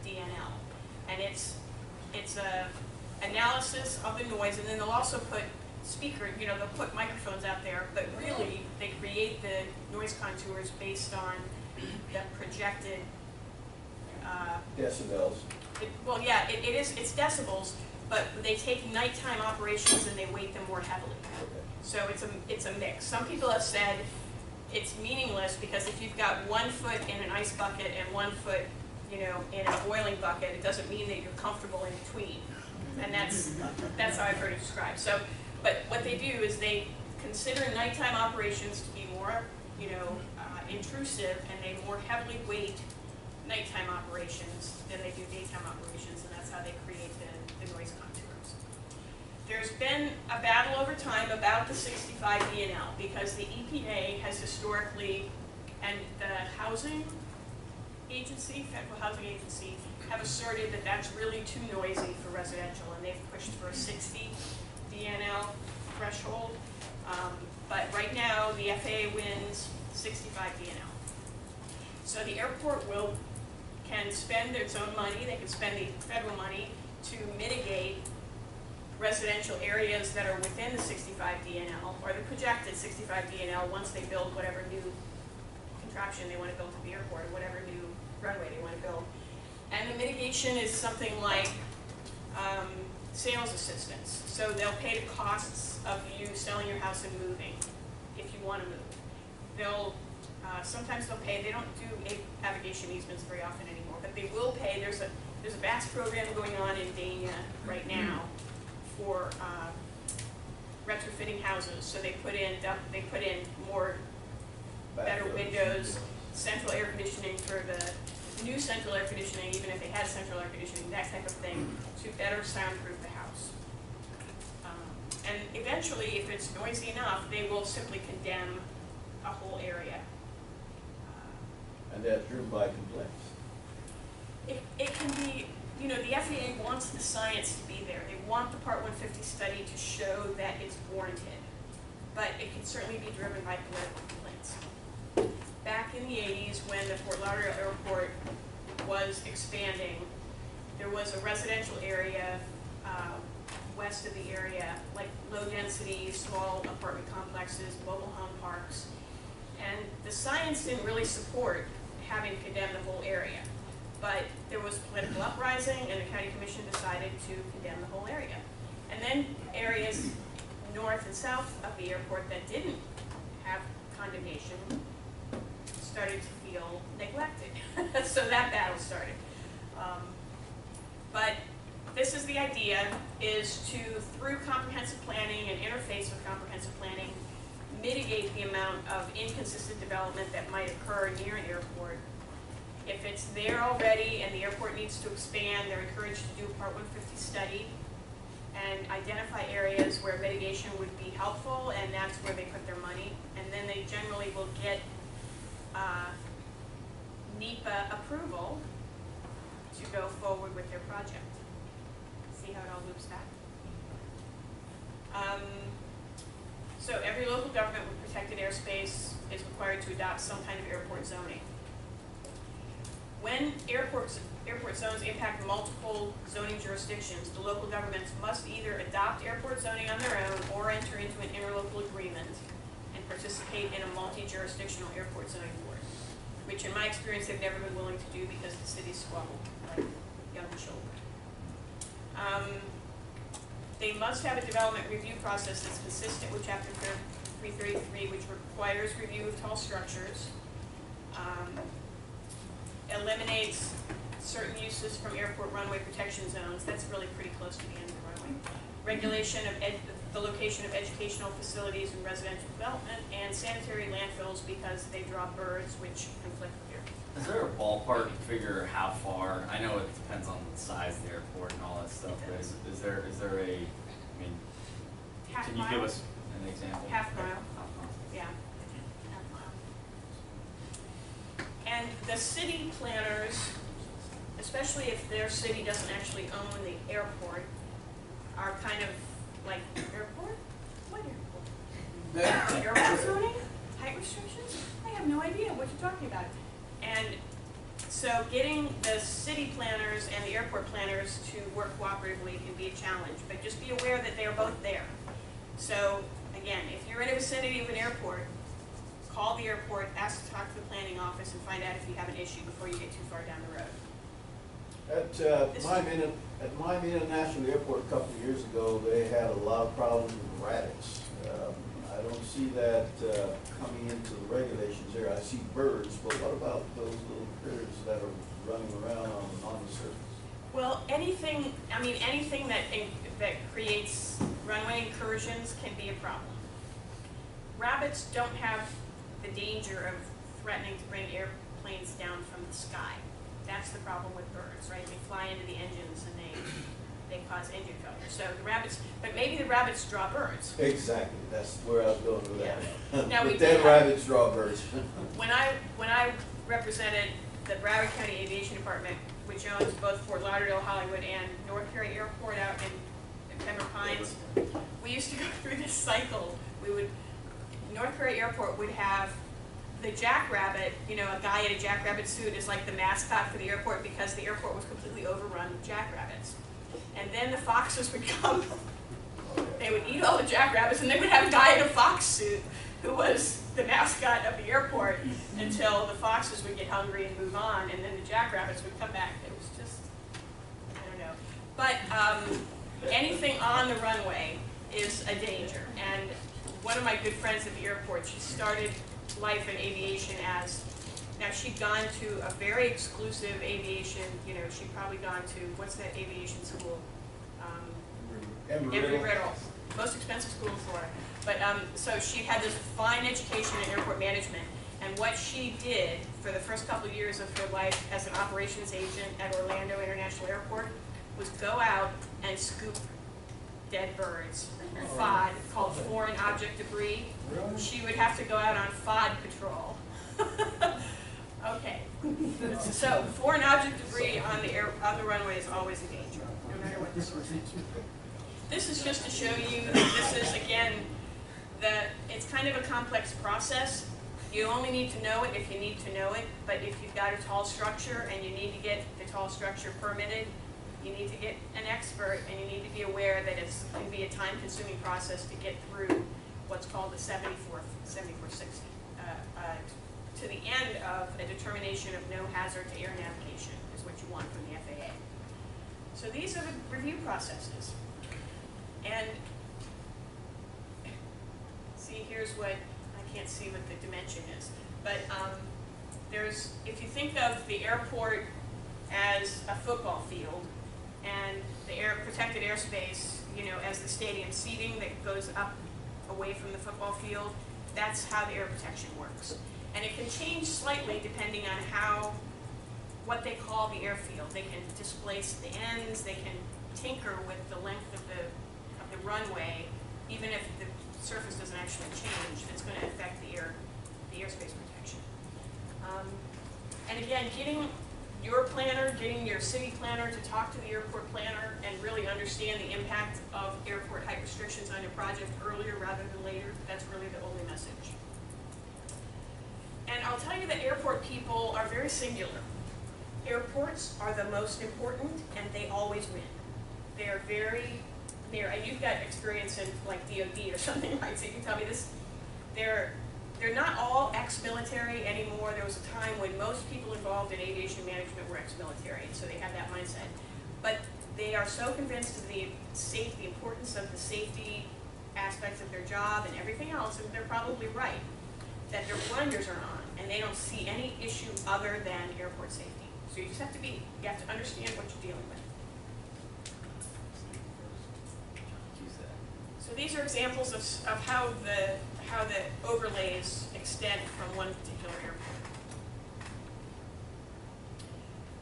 DNL. And it's a analysis of the noise, and then they'll also put they'll put microphones out there, but really they create the noise contours based on the projected decibels. It's decibels, but they take nighttime operations and they weight them more heavily. Okay. So it's a mix. Some people have said it's meaningless because if you've got 1 foot in an ice bucket and 1 foot, in a boiling bucket, it doesn't mean that you're comfortable in between. And that's how I've heard it described. So, but what they do is they consider nighttime operations to be more, intrusive, and they more heavily weight nighttime operations than they do daytime operations, and that's how they create the noise contours. There's been a battle over time about the 65 DNL because the EPA has historically, and the housing agency, Federal Housing Agency, have asserted that that's really too noisy for residential, and they've pushed for a 60 DNL threshold. But right now, the FAA wins 65 DNL. So the airport can spend its own money, they can spend the federal money to mitigate residential areas that are within the 65 DNL, or the projected 65 DNL once they build whatever new contraption they want to build to the airport, or whatever new runway they want to build. And the mitigation is something like sales assistance. So they'll pay the costs of you selling your house and moving, if you want to move. they'll, sometimes they'll pay, they don't do navigation easements very often anymore, but they will pay. There's a vast program going on in Dania right now for retrofitting houses. So they put in more better windows, central air conditioning for the new central air conditioning, even if they had central air conditioning, that type of thing, to better soundproof the house. And eventually, if it's noisy enough, they will simply condemn a whole area. And that's driven by complaints. It can be, you know, the FAA wants the science to be there. They want the Part 150 study to show that it's warranted. But it can certainly be driven by political complaints. Back in the 80s, when the Fort Lauderdale Airport was expanding, there was a residential area west of the area, like low density, small apartment complexes, mobile home parks. And the science didn't really support having condemned the whole area. But there was political uprising, and the county commission decided to condemn the whole area. And then areas north and south of the airport that didn't have condemnation started to feel neglected. So that battle started. But this is the idea, is to, through comprehensive planning and interface with comprehensive planning, mitigate the amount of inconsistent development that might occur near an airport. If it's there already and the airport needs to expand, they're encouraged to do a Part 150 study and identify areas where mitigation would be helpful, and that's where they put their money. And then they generally will get NEPA approval to go forward with their project. See how it all loops back? So every local government with protected airspace is required to adopt some kind of airport zoning. When airport zones impact multiple zoning jurisdictions, the local governments must either adopt airport zoning on their own or enter into an interlocal agreement and participate in a multi-jurisdictional airport zoning board, which in my experience they've never been willing to do because the cities squabble like young children. They must have a development review process that's consistent with Chapter 333, which requires review of tall structures, eliminates certain uses from airport runway protection zones. That's really pretty close to the end of the runway. Regulation of the location of educational facilities and residential development, and sanitary landfills because they draw birds, which conflict with airport. Is there a ballpark figure how far? I know it depends on the size of the airport and all that stuff, but is there a, I mean, Half can you mile? give us an example? Half mile. Half mile. Yeah. Half mile. And the city planners, especially if their city doesn't actually own the airport, are kind of like, airport? What airport? Airport zoning? Height restrictions? I have no idea what you're talking about. And so getting the city planners and the airport planners to work cooperatively can be a challenge, but just be aware that they are both there. So again, if you're in a vicinity of an airport, call the airport, ask to talk to the planning office, and find out if you have an issue before you get too far down the road. At Miami International Airport a couple of years ago, they had a lot of problems with rabbits. I don't see that coming into the regulations here. I see birds, but what about those little critters that are running around on the surface? Well, anything that creates runway incursions can be a problem. Rabbits don't have the danger of threatening to bring airplanes down from the sky. That's the problem with birds, right? They fly into the engines and they cause engine failure. So the rabbits, but maybe the rabbits draw birds. Exactly, that's where I was going with that. Yeah. Now we But did then rabbits draw birds. When I represented the Broward County Aviation Department, which owns both Fort Lauderdale, Hollywood, and North Perry Airport out in Pembroke Pines, we used to go through this cycle. North Perry Airport would have the jackrabbit, you know, a guy in a jackrabbit suit is like the mascot for the airport because the airport was completely overrun with jackrabbits. And then the foxes would come, they would eat all the jackrabbits, and they would have a guy in a fox suit who was the mascot of the airport until the foxes would get hungry and move on, and then the jackrabbits would come back. It was just, I don't know. But anything on the runway is a danger. And one of my good friends at the airport, she started life in aviation as, now she'd gone to a very exclusive aviation, you know, she'd probably gone to, what's that aviation school? Embry-Riddle, most expensive school in Florida. But so she had this fine education in airport management, and what she did for the first couple of years of her life as an operations agent at Orlando International Airport was go out and scoop dead birds, FOD, called foreign object debris. She would have to go out on FOD patrol. Okay, so foreign object debris on the runway is always a danger, no matter what the source is. This is just to show you that this is, again, it's kind of a complex process. You only need to know it if you need to know it, but if you've got a tall structure and you need to get the tall structure permitted, you need to get an expert, and you need to be aware that it can be a time-consuming process to get through what's called the 7460, to the end of a determination of no hazard to air navigation is what you want from the FAA. So these are the review processes. And see, here's what, I can't see what the dimension is, but if you think of the airport as a football field and the protected airspace, you know, as the stadium seating that goes up away from the football field, that's how the air protection works. And it can change slightly depending on what they call the airfield. They can displace the ends, they can tinker with the length of the runway, even if the surface doesn't actually change, it's going to affect the airspace protection. And again, getting your planner, getting your city planner to talk to the airport planner and really understand the impact of airport height restrictions on your project earlier rather than later, that's really the only message. And I'll tell you that airport people are very singular. Airports are the most important and they always win. They are very near, and you've got experience in like DOD or something, right? So you can tell me this. They're not all ex-military anymore. There was a time when most people involved in aviation management were ex-military, and so they had that mindset. But they are so convinced of the importance of the safety aspects of their job and everything else, and they're probably right, that their blinders are on, and they don't see any issue other than airport safety. So you just have to understand what you're dealing with. So these are examples of how the overlays extend from one particular airport.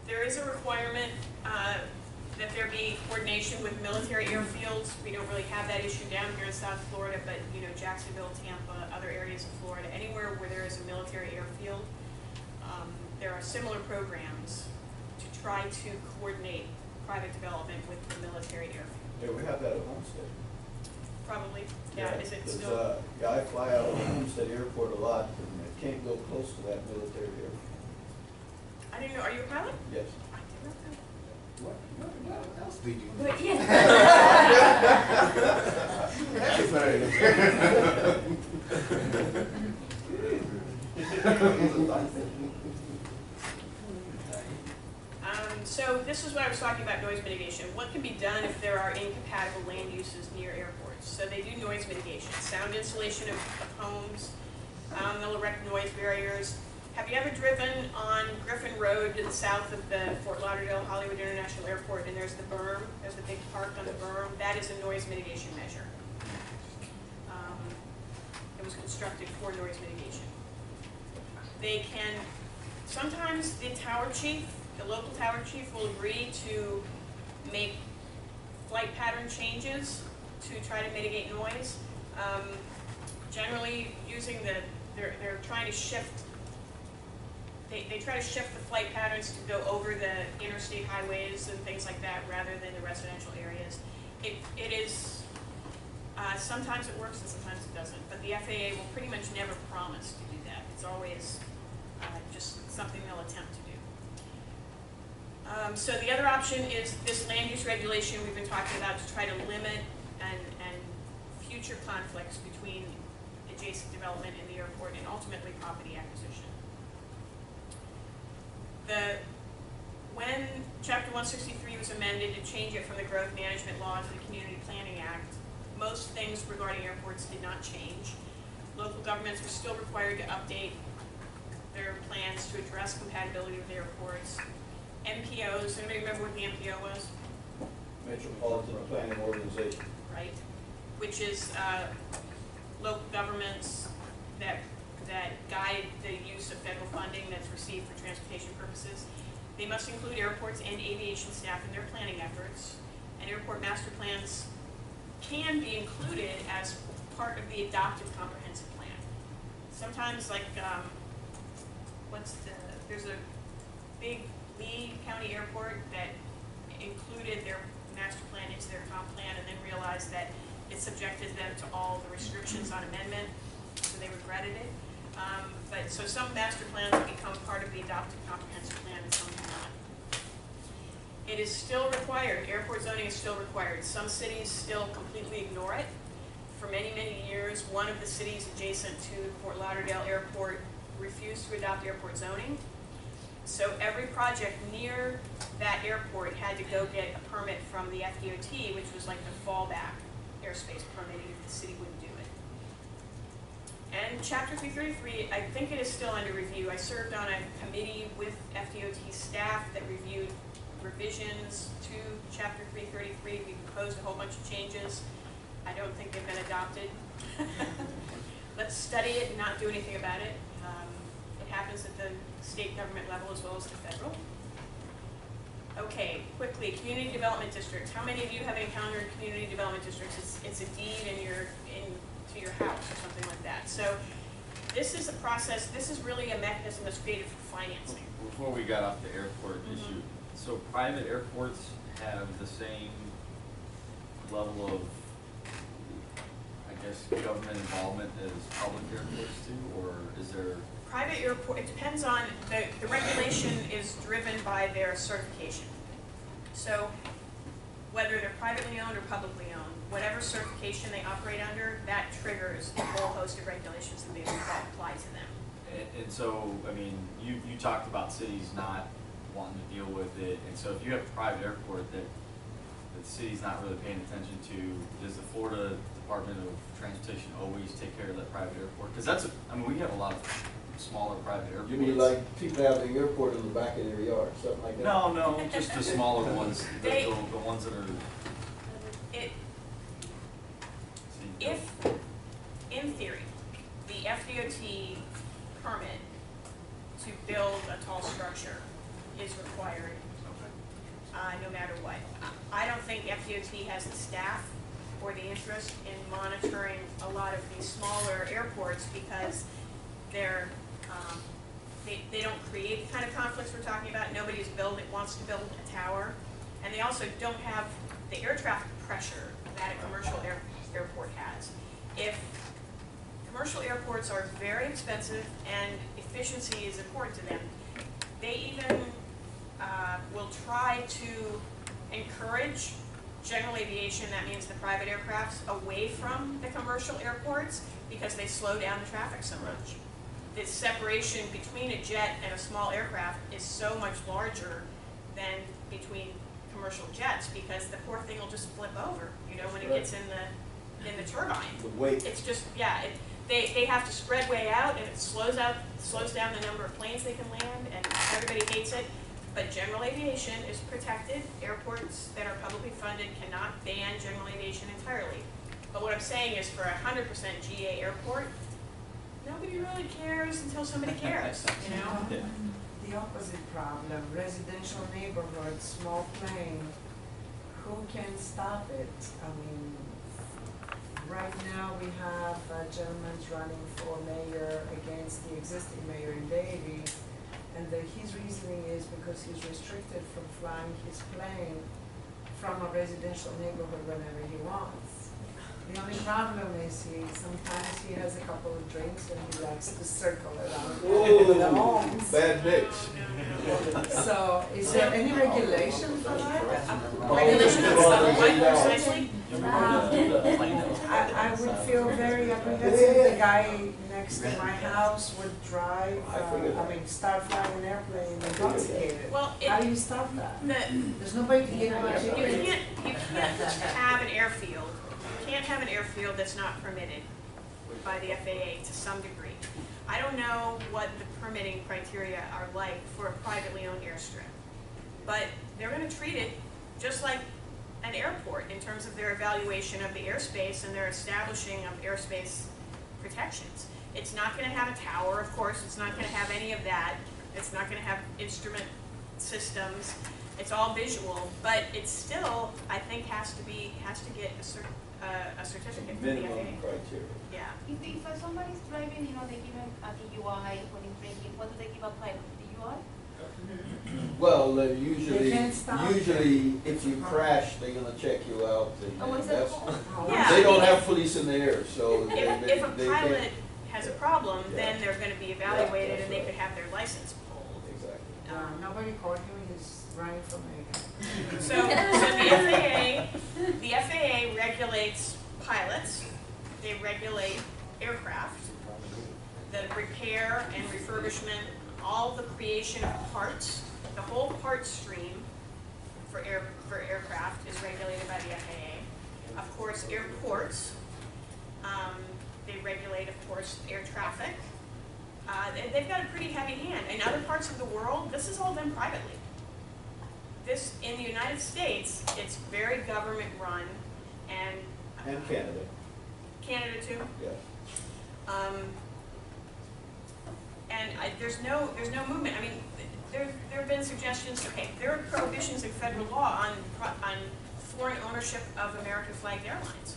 There is a requirement that there be coordination with military airfields. We don't really have that issue down here in South Florida, but you know, Jacksonville, Tampa, other areas of Florida, anywhere where there is a military airfield, there are similar programs to try to coordinate private development with the military airfield. Yeah, we have that at Homestead. Probably, yeah. Is it still? Yeah, I fly out of Homestead Airport a lot, and I can't go close to that military airfield. I didn't know. Are you a pilot? Yes. I did not know. What else did you do? But yeah. So this is what I was talking about, noise mitigation. What can be done if there are incompatible land uses near airports? So they do noise mitigation, sound insulation of homes, they'll erect noise barriers. Have you ever driven on Griffin Road to the south of the Fort Lauderdale Hollywood International Airport, and there's the berm, there's the big park on the berm? That is a noise mitigation measure. It was constructed for noise mitigation. They can, sometimes the tower chief, the local tower chief will agree to make flight pattern changes to try to mitigate noise. Generally using they're trying to shift, they try to shift the flight patterns to go over the interstate highways and things like that rather than the residential areas. It is, sometimes it works and sometimes it doesn't, but the FAA will pretty much never promise to do that. It's always just something they'll attempt to do. So the other option is this land use regulation we've been talking about to try to limit and future conflicts between adjacent development in the airport and ultimately property acquisition. When Chapter 163 was amended to change it from the Growth Management Law to the Community Planning Act, most things regarding airports did not change. Local government governments are still required to update their plans to address compatibility with airports. MPOs, anybody remember what the MPO was? Metropolitan Planning Organization. Right, which is local governments that guide the use of federal funding that's received for transportation purposes. They must include airports and aviation staff in their planning efforts, and airport master plans can be included as part of the adopted comprehensive plan. Sometimes, like, there's a big Lee County airport that included their master plan into their comp plan and then realized that it subjected them to all the restrictions on amendment, so they regretted it. But so some master plans become part of the adopted comprehensive plan and some do not. It is still required, airport zoning is still required. Some cities still completely ignore it. For many, many years, one of the cities adjacent to Fort Lauderdale Airport refused to adopt airport zoning. So every project near that airport had to go get a permit from the FDOT, which was like the fallback airspace permitting if the city wouldn't do it. And Chapter 333, I think it is still under review. I served on a committee with FDOT staff that reviewed revisions to Chapter 333. We proposed a whole bunch of changes. I don't think they've been adopted. Let's study it and not do anything about it. It happens at the state government level as well as the federal. Okay, quickly, community development districts. How many of you have encountered community development districts? It's a deed to your house or something like that. So this is a process, this is really a mechanism that's created for financing. Before we got off the airport issue, so private airports have the same level of, I guess, government involvement as public airports do, or is there? Private airport, it depends on, the regulation is driven by their certification. So whether they're privately owned or publicly owned, whatever certification they operate under, that triggers a whole host of regulations that apply to them. And so, I mean, you talked about cities not wanting to deal with it, and so if you have a private airport that the city's not really paying attention to, does the Florida Department of Transportation always take care of that private airport? Because that's, I mean, we have a lot of smaller private airports. You mean like people have the airport in the back of their yard, something like that? No, just the smaller ones, the ones that are. If, in theory, the FDOT permit to build a tall structure is required, no matter what. I don't think FDOT has the staff or the interest in monitoring a lot of these smaller airports because they're, they don't create the kind of conflicts we're talking about. Nobody's wants to build a tower, and they also don't have the air traffic pressure that a commercial airport has. If commercial airports are very expensive and efficiency is important to them, they even will try to encourage general aviation, that means the private aircrafts, away from the commercial airports because they slow down the traffic so much. The separation between a jet and a small aircraft is so much larger than between commercial jets because the poor thing will just flip over, you know, when it gets in the turbine. The weight. It's just, yeah, they have to spread way out and it slows down the number of planes they can land and everybody hates it. But general aviation is protected. Airports that are publicly funded cannot ban general aviation entirely. But what I'm saying is for a 100% GA airport, nobody really cares until somebody cares, you know? Yeah. The opposite problem, residential neighborhood, small plane, who can stop it? I mean, right now we have a gentleman running for mayor against the existing mayor in Davie, and his reasoning is because he's restricted from flying his plane from a residential neighborhood whenever he wants. The only problem is sometimes he has a couple of drinks and he likes to circle around the homes. Bad mix. So is there any regulation for that? Regulation of what precisely? I would feel very apprehensive. The guy next to my house would drive, start flying an airplane intoxicated. Well, how do you stop that? There's nobody to give him a You ticket. can't have an airfield. You can't have an airfield that's not permitted. approved by the FAA to some degree. I don't know what the permitting criteria are like for a privately owned airstrip, but they're going to treat it just like an airport in terms of their evaluation of the airspace and their establishing of airspace protections. It's not going to have a tower, of course. It's not going to have any of that. It's not going to have instrument systems. It's all visual, but it still, I think, has to get a certificate from the Minimum FAA. criteria. Yeah. If somebody's driving, they give him a DUI when he's drinking, what do they give a pilot? DUI? Well, They can't stop usually if you crash, they're gonna check you out. And Oh, is that's, that? Yeah, they I don't mean, have police in the air, so If a they pilot can't. has a problem, then Yeah. they're going to be evaluated that's and they right. could have their license pulled. Exactly. Nobody called him, he's running from it. So the FAA regulates pilots, they regulate aircraft, the repair and refurbishment, all the creation of parts, the whole part stream for aircraft is regulated by the FAA. Of course, airports, they regulate, of course, air traffic. They've got a pretty heavy hand. In other parts of the world, this is all done privately. This, in the United States, it's very government run, and Canada. Canada too. Yeah. There's no movement. I mean, there have been suggestions. Okay, there are prohibitions in federal law on foreign ownership of American flagged airlines.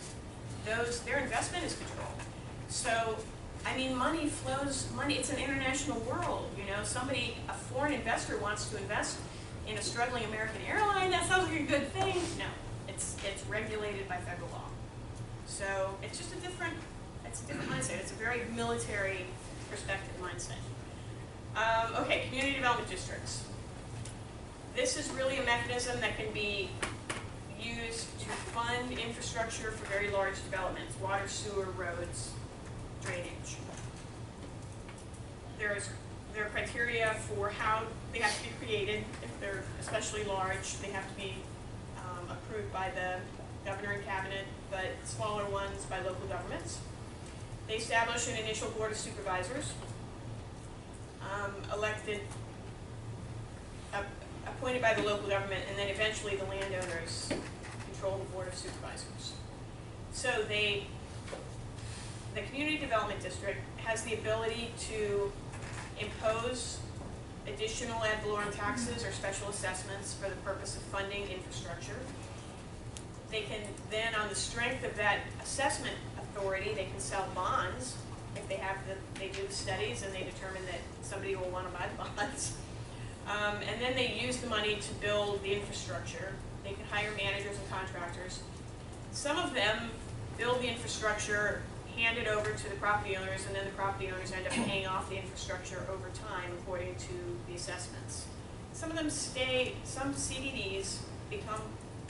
Their investment is controlled. So, I mean, money flows. It's an international world. A foreign investor wants to invest in a struggling American airline. That sounds like a good thing. No, it's regulated by federal law. So it's just a different mindset. It's a very military perspective mindset. Okay, community development districts. This is really a mechanism that can be used to fund infrastructure for very large developments, water, sewer, roads, drainage. There are criteria for how they have to be created. If they're especially large, they have to be approved by the governor and cabinet, but smaller ones by local governments. They establish an initial board of supervisors, appointed by the local government, and then eventually the landowners control the board of supervisors. So the community development district has the ability to impose additional ad valorem taxes or special assessments for the purpose of funding infrastructure. They can then, on the strength of that assessment authority, they can sell bonds if they do the studies and they determine that somebody will want to buy the bonds. And then they use the money to build the infrastructure. They can hire managers and contractors. Some of them build the infrastructure, hand it over to the property owners, and then the property owners end up paying off the infrastructure over time according to the assessments. Some of them stay, some CDDs become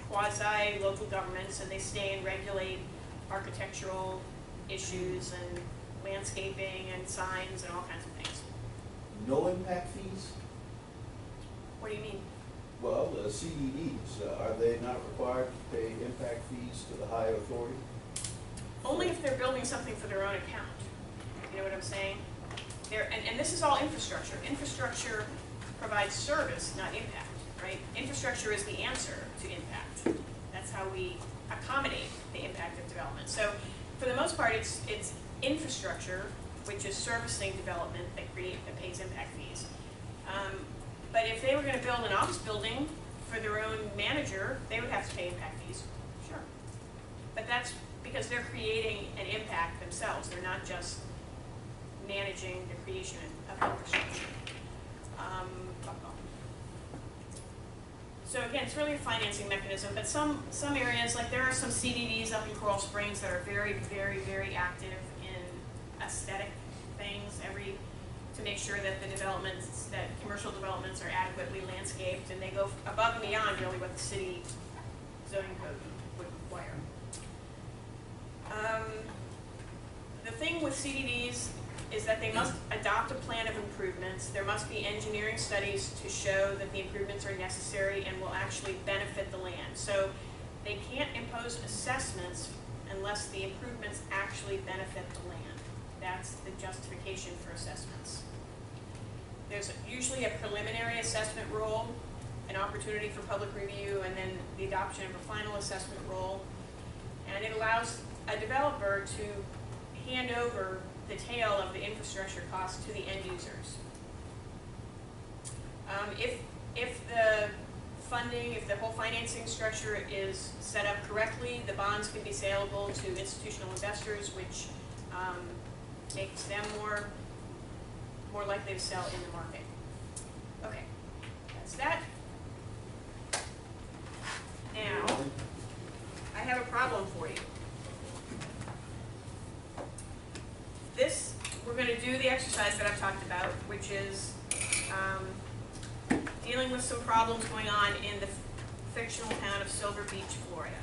quasi-local governments, and they stay and regulate architectural issues and landscaping and signs and all kinds of things. No impact fees? What do you mean? Well, the CDDs, are they not required to pay impact fees to the higher authority? Only if they're building something for their own account. You know what I'm saying? And this is all infrastructure. Infrastructure provides service, not impact, right? Infrastructure is the answer to impact. That's how we accommodate the impact of development. So for the most part, it's infrastructure, which is servicing development that pays impact fees. But if they were going to build an office building for their own manager, they would have to pay impact fees. Sure. But that's because they're creating an impact themselves. They're not just managing the creation of infrastructure. So again, it's really a financing mechanism, but some areas, like there are some CDDs up in Coral Springs that are very, very, very active in aesthetic things, to make sure that commercial developments are adequately landscaped, and they go above and beyond really what the city zoning code would require. The thing with CDDs is that they must adopt a plan of improvements. There must be engineering studies to show that the improvements are necessary and will actually benefit the land. So they can't impose assessments unless the improvements actually benefit the land. That's the justification for assessments. There's usually a preliminary assessment rule, an opportunity for public review, and then the adoption of a final assessment rule. And it allows a developer to hand over the tail of the infrastructure costs to the end users. If the funding, if the whole financing structure is set up correctly, the bonds can be saleable to institutional investors, which makes them more likely to sell in the market. Okay, that's that. Now, I have a problem for you. This, we're going to do the exercise that I've talked about, which is dealing with some problems going on in the fictional town of Silver Beach, Florida.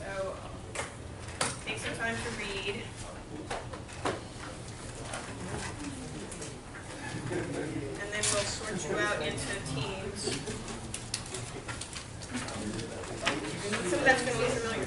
So, take some time to read. And then we'll sort you out into teams. Some of that's going to be familiar.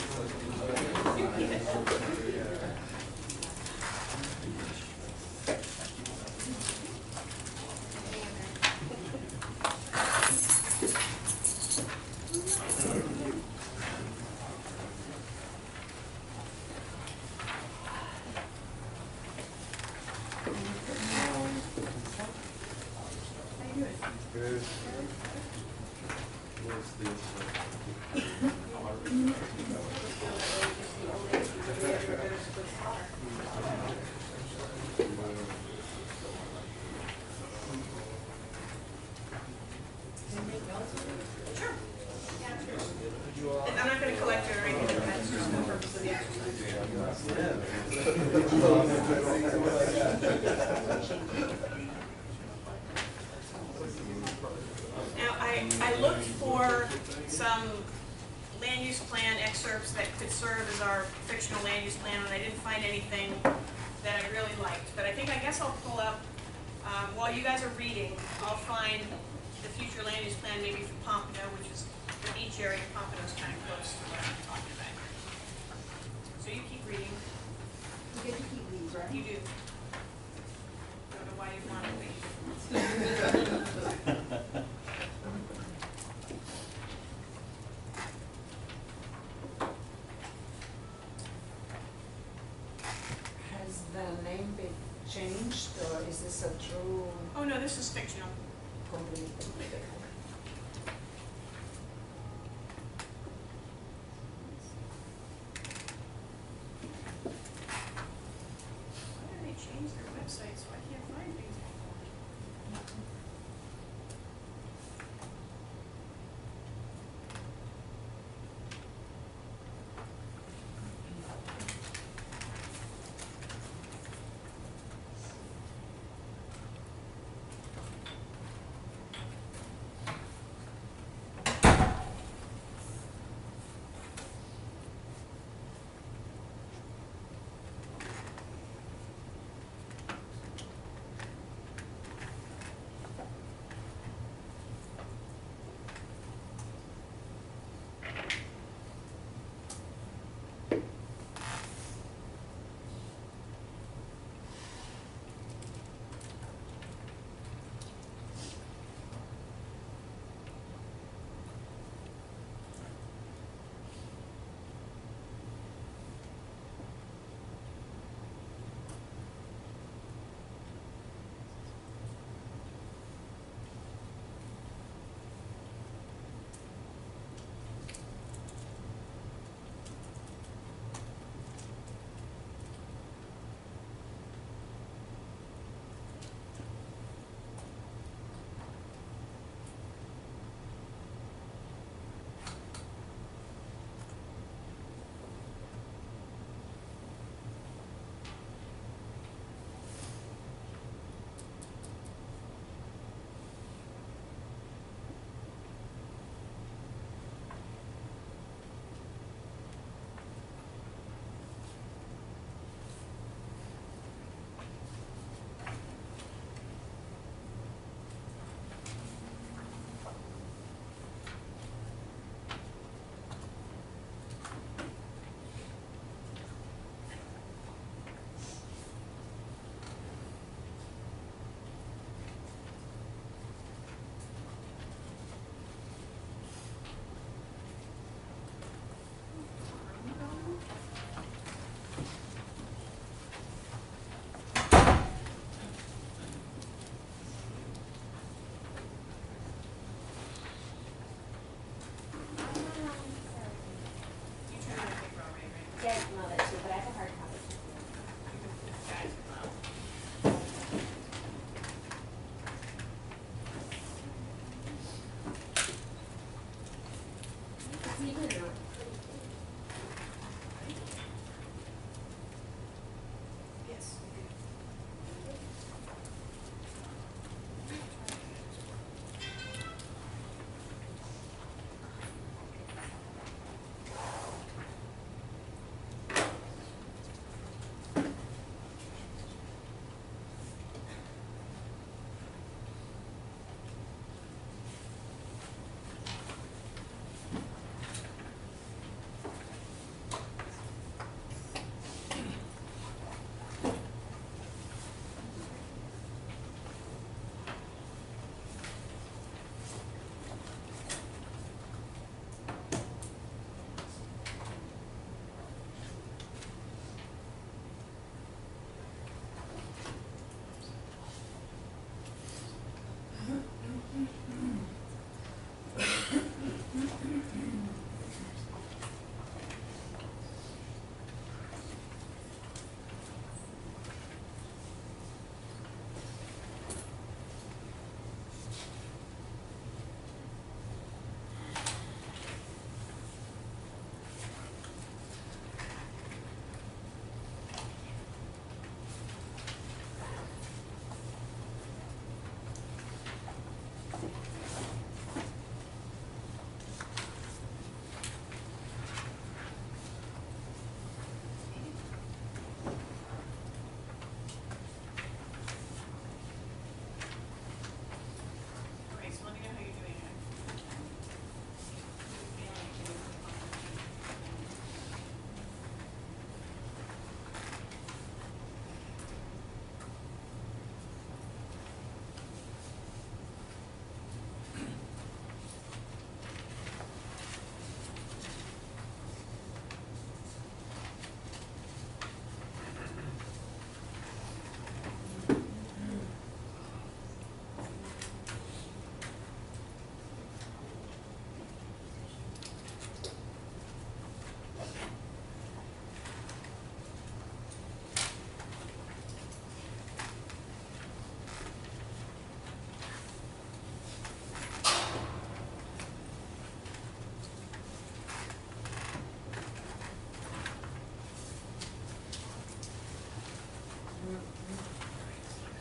Good. What's this? Sure. I'm not going to collect it or anything, that's just the purpose of the Now, I looked for some land use plan excerpts that could serve as our fictional land use plan, and I didn't find anything that I really liked. But I guess I'll pull up, while you guys are reading, I'll find the future land use plan maybe for Pompano, which is the beach area. Pompano's kind of close to what I'm talking about. So you keep reading. You get to keep these, right? You do. Don't know why you want to read. Has the name been changed, or is this a true Oh no, this is fictional. complete? Why did they change their website so I can't find things anymore?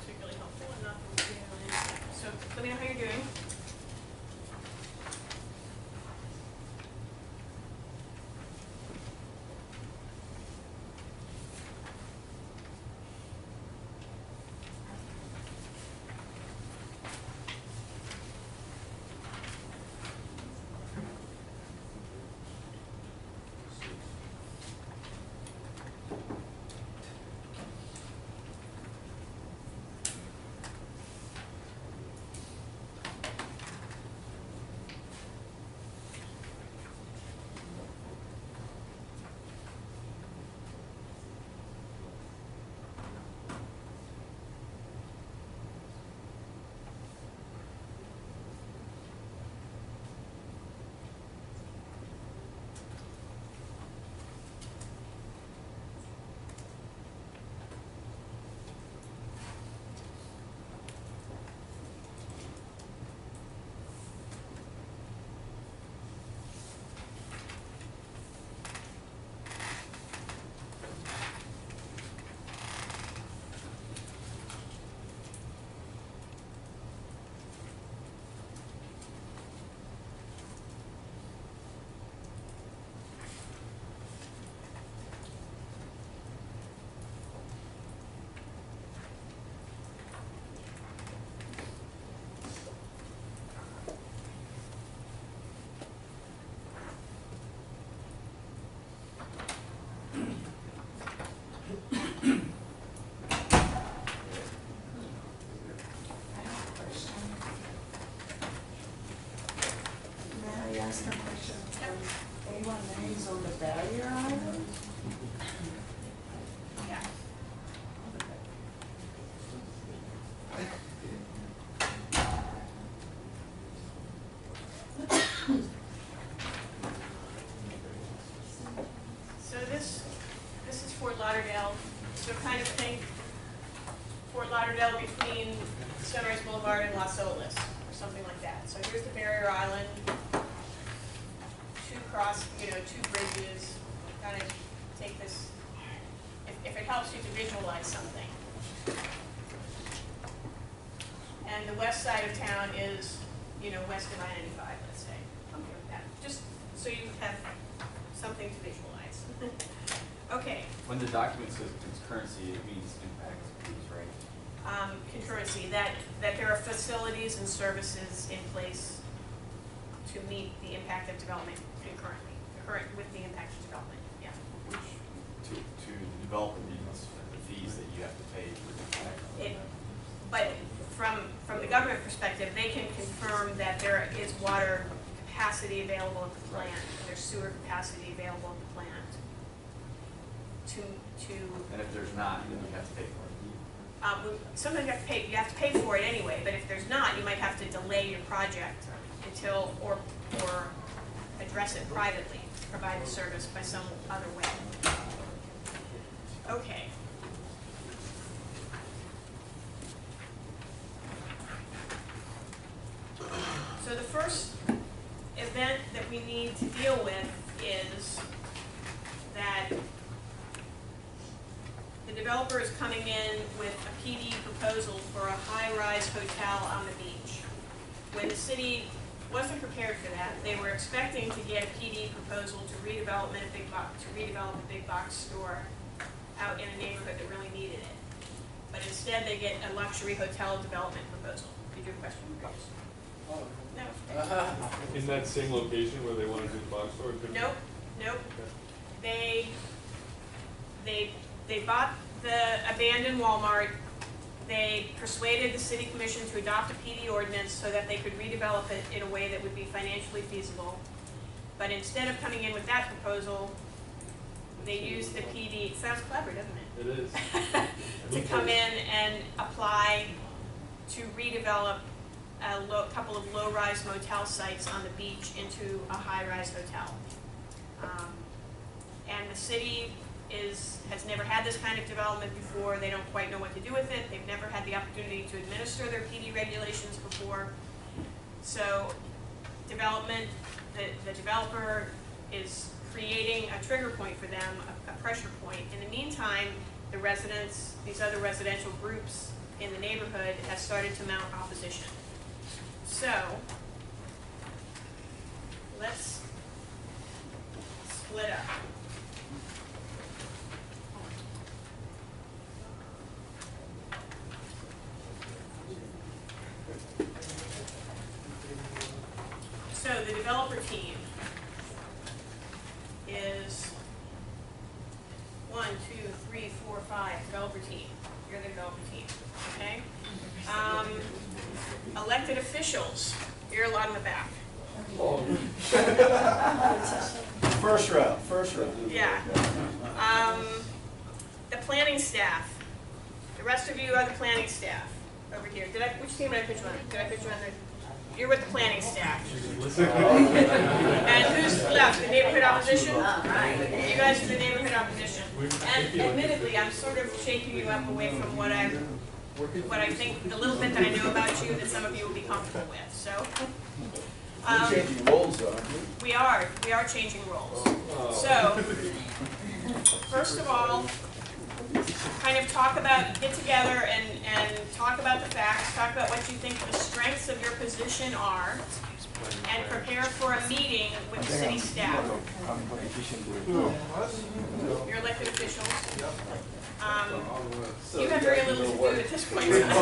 particularly helpful and not, so let me know how you're doing. May I ask a question? A1A is on the barrier island? Yeah. So this is Fort Lauderdale. So kind of think Fort Lauderdale between Sunrise Boulevard and Las Olas, or something like that. So here's the barrier island, two bridges. Kind of take this, if it helps you to visualize something. And the west side of town is, west of I-95, let's say. Something like that. Just so you have something to visualize. Okay. When the document says concurrency, it means impact fees, right? Concurrency, that there are facilities and services in place to meet the impact of development concurrent with the impact of development, yeah. Which, to develop it means the fees that you have to pay for the impact. But from the government perspective, they can confirm that there is water capacity available at the plant, there's sewer capacity available at the plant. And if there's not, then you have to pay for it. Sometimes you have to pay for it anyway, but if there's not, you might have to delay your project until, or address it privately, provide the service by some other way. Okay. So the first event that we need to deal with is that the developer is coming in with a PD proposal for a high-rise hotel on the beach. When the city wasn't prepared for that, they were expecting to get a PD proposal to redevelop a big box store out in a neighborhood that really needed it. But instead, they get a luxury hotel development proposal. Did you have a question? No. In that same location where they want to do the box store? Nope. Okay. They bought the abandoned Walmart. They persuaded the city commission to adopt a PD ordinance so that they could redevelop it in a way that would be financially feasible. But instead of coming in with that proposal, they used the PD, it sounds clever, doesn't it? It is. To come in and apply to redevelop a couple of low-rise motel sites on the beach into a high-rise hotel. And the city has never had this kind of development before. They don't quite know what to do with it. They've never had the opportunity to administer their PD regulations before. So the developer is creating a trigger point for them, a pressure point. In the meantime, the residents, these other residential groups in the neighborhood has started to mount opposition. So, let's split up. So the developer team is 1, 2, 3, 4, 5 developer team. You're the developer team, okay? Elected officials, you're a lot in the back. First round. Yeah. The planning staff. The rest of you are the planning staff over here. Which team did I put you on? Did I put you on the? You're with the planning staff. And who's left? The neighborhood opposition? You guys are the neighborhood opposition. And admittedly, I'm sort of shaking you up away from what I think, the little bit that I know about you that some of you will be comfortable with. So, We're changing roles, aren't we? we are changing roles. So, first of all, kind of get together and talk about the facts, talk about what you think the strengths of your position are, and prepare for a meeting with the city staff. Your elected officials. You have very little to do at this point in time.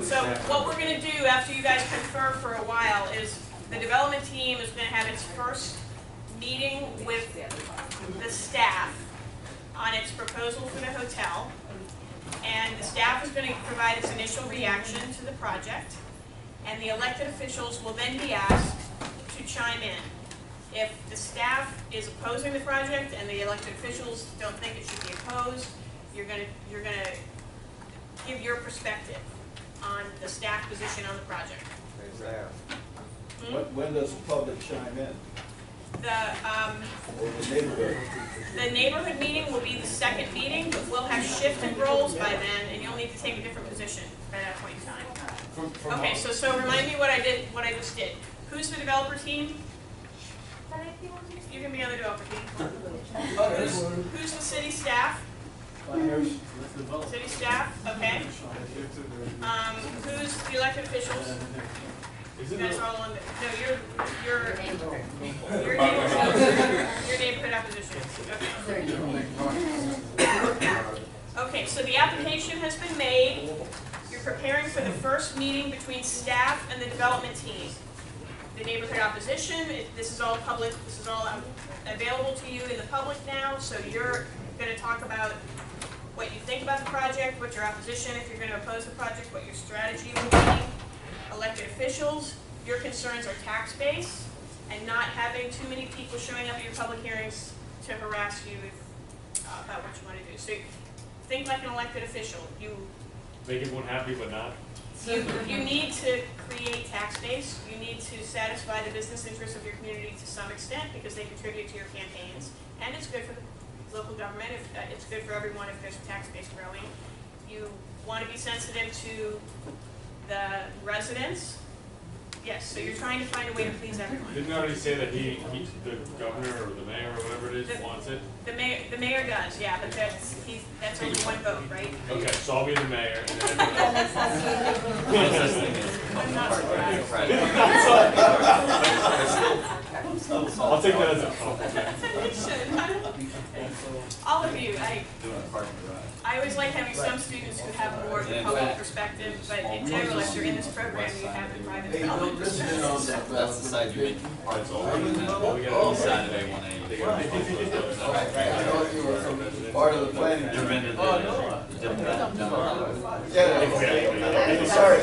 So what we're going to do after you guys confer for a while is the development team is going to have its first meeting with the staff on its proposal for the hotel, and the staff is going to provide its initial reaction to the project, and the elected officials will then be asked to chime in. If the staff is opposing the project and the elected officials don't think it should be opposed, you're going to give your perspective on the staff position on the project. When does the public chime in? The neighborhood meeting will be the second meeting, but we'll have shifted roles by then, and you'll need to take a different position by that point in time. Okay, so remind me what I just did. Who's the developer team? You can be on the developer team. Who's the city staff? City staff, okay. Who's the elected officials? You guys are all on the, no, you're neighborhood opposition. Okay, so the application has been made. You're preparing for the first meeting between staff and the development team. The neighborhood opposition, this is all public, this is all available to you in the public now, so you're going to talk about what you think about the project, what your opposition, if you're going to oppose the project, what your strategy will be. Elected officials, your concerns are tax base and not having too many people showing up at your public hearings to harass you about what you want to do. So think like an elected official. You Make everyone happy but not. You need to create tax base. You need to satisfy the business interests of your community to some extent because they contribute to your campaigns, and it's good for the local government. It's good for everyone if there's a tax base growing. You want to be sensitive to the residents. Yes, so you're trying to find a way to please everyone. Didn't I already say that the governor or the mayor or whatever it is wants it? The mayor does, yeah, but that's only one vote, right? Okay, so I'll be the mayor. And then I'm not surprised. I'll take that as a compliment. You should. All of you, I always like having some students who have more of the public perspective, but in general, if you're in this program, you have the private development perspective. That's the side you make parts over, and then we got on Saturday 1 a.m. Part of the planning. You've been to the Yeah. Sorry.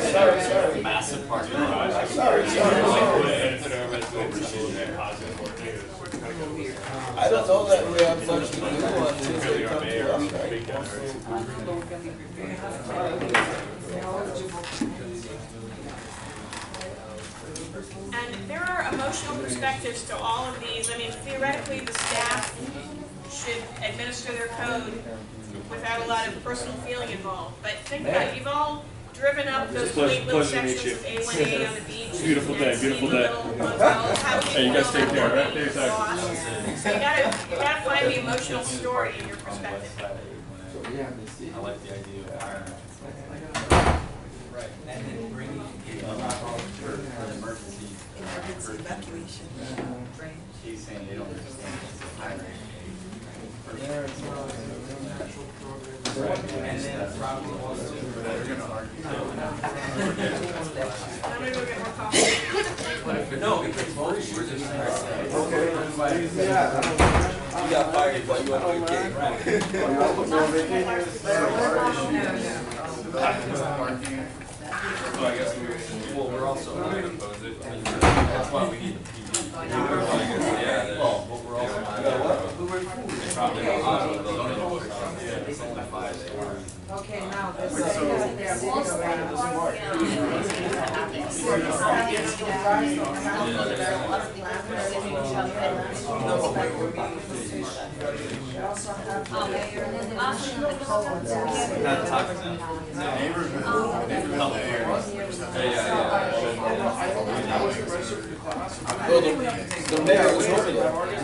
massive parking garage. Sorry. I don't know that we have much to do until they come to us, And there are emotional perspectives to all of these. I mean, theoretically, the staff should administer their code without a lot of personal feeling involved. But think about it, you've all driven up those Pleasure- quaint little pleasure to meet sections of you. A1A on the beach. Beautiful day, and beautiful seen the day. little hotels. How do Hey, you guys take care, right? Take care. So you gotta find the emotional story in your perspective. I like the idea of hiring. Right, and then bringing, For an emergency. Emergency evacuation. He's saying they don't understand it's hiring. and then probably also. I'm gonna go get more coffee. No, because both were just. You got fired while you went on vacation. So I guess we're also not gonna oppose it. That's why we need the PD. Well, but we're also not they probably Okay, now this is. Not toxic. Well, the mayor was working on it.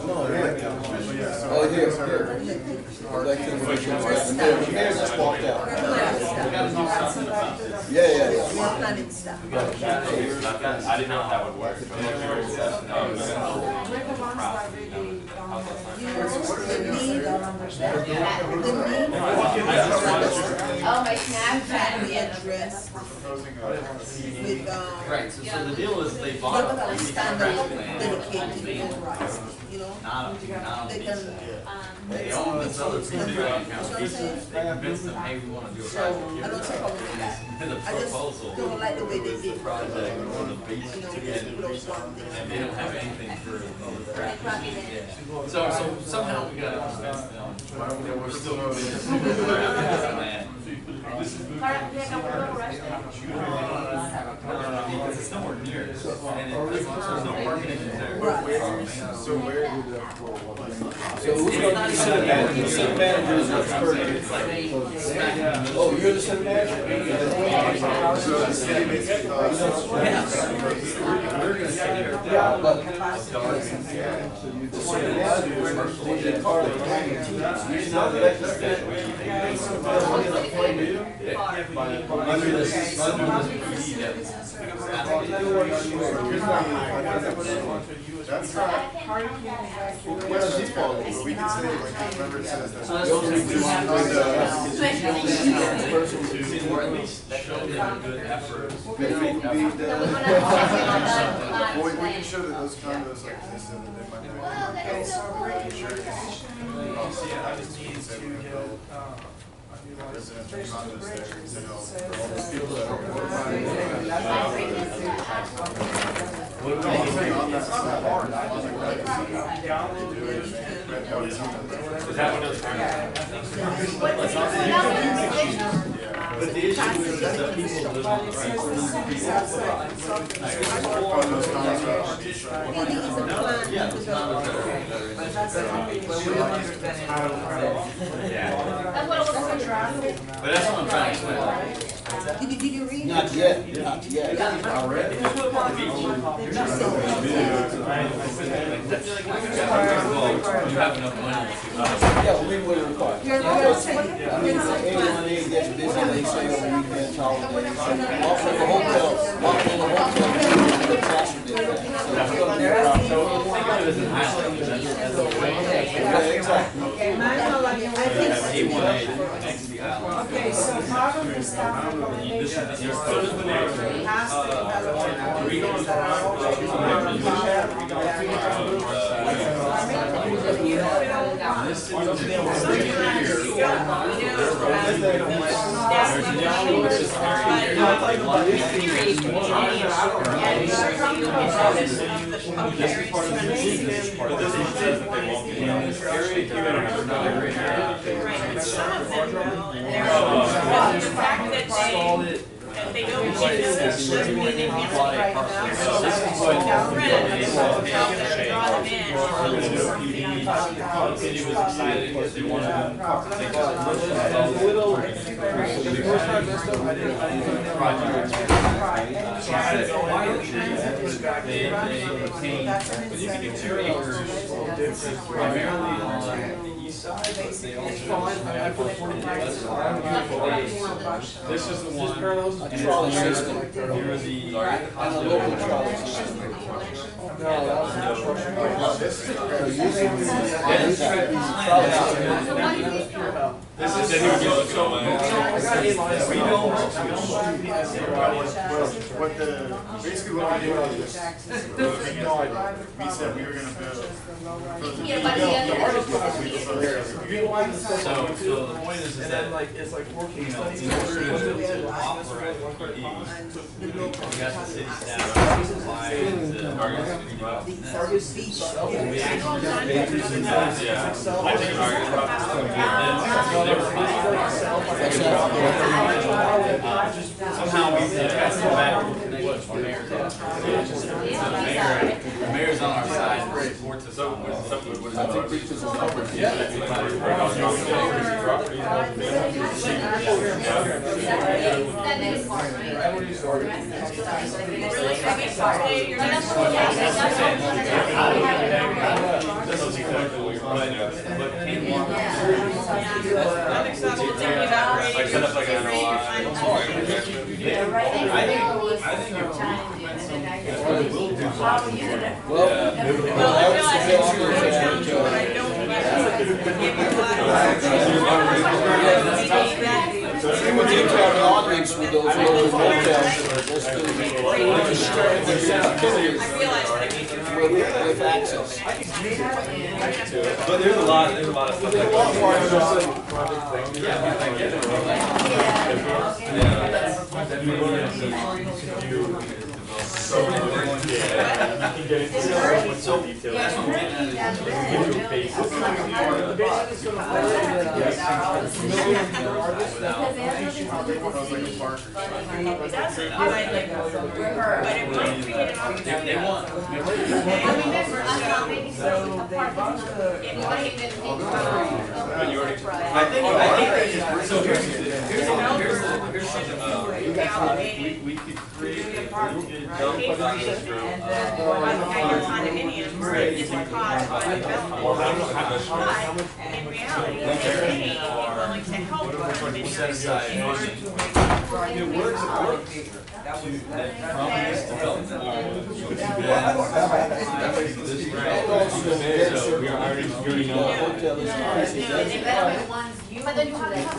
No, here. Oh, here, here. The mayor just walked out. Yeah. More planning stuff. I didn't know if that would work. Oh, my Snapchat. The address with, Right, so the deal is they they're bought gonna a understand crack the plan. dedicated to human rights, you know? Not a They piece. can, They own this other piece of ground piece. They convinced them, hey, we wanna do a project here. I don't see a problem with that. And the I just proposal don't like the way they was the did. project on the beach You know, to just get, close one thing. and they don't have anything for the crack. Yeah. So somehow we gotta convince them, that we're still moving this land. Because it's nowhere near, and there's no parking there. So who's going to be city manager? The city manager is what's Oh, you're the city manager? So the city basically We're gonna take care of Yeah, but that. the city manager is part of the planning team. He's not elected. Under this PD that That's not, where does he fall? We can say, like, remember it says that. or at least show them a good effort. Well, we can show that those condos like this and that they might not. Okay, so break it. I just need to get, residential condos there, you know, for all those people that are. That's not hard. I was like, Is that one of those? But the issue is that people live on the right. Yeah, those condos that are. That's what it was for traffic. But that's what I'm trying to explain. Did you read? Not yet, not yet. You have enough money to. Yeah, we would require. You're gonna say, I mean, anyone gets busy, they say on weekends, holidays, often the hotel, the trash will be there. So it's gonna be a problem. Think of it as an island, as a way. Yeah, exactly. Okay, Michael, I think. A1A next to the island. Okay, so part of the staff recommendation has to develop communities that are The fact that they don't do this doesn't mean they can't right now. help them draw them in. city was excited because they wanted to take The first time messed up, I didn't project. Right. So I had to go in and they obtained, But you can do 2 acres primarily on the east side, but they also have this is the one, and it's near the local trolley system. This is the new basically what we do is, we said we were gonna build. So the point is that it's like working, in order to operate REE, we got the city staff supplying the somehow we got some back connection to the mayor's office. The mayor's on our side and supports us. With access. But there's a lot of stuff like we could create a dump and your condominiums is a cost by the developer. But in reality, they may be willing to help condominiums in order to But then you have to have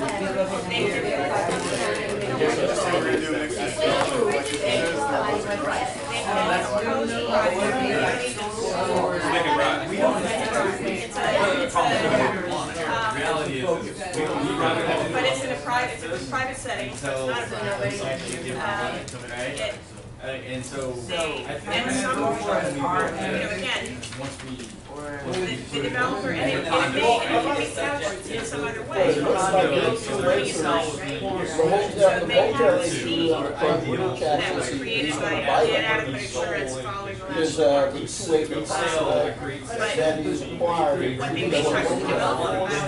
but it's in a private setting, so it's not a and so and some, again, the developer, and it can be couched in some other way. So they have a scheme that was created by inadequate insurance following the last storm. That is required. What they may charge the developer is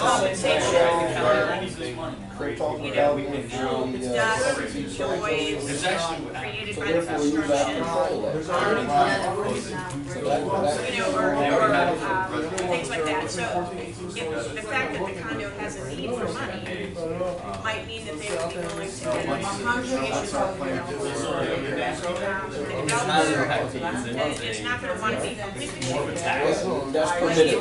compensation for, dust, noise, created by the construction. Or things like that. So if the fact that the condo has a need for money might mean that they would be willing to get a it's not going to want to be completely. That's permitted.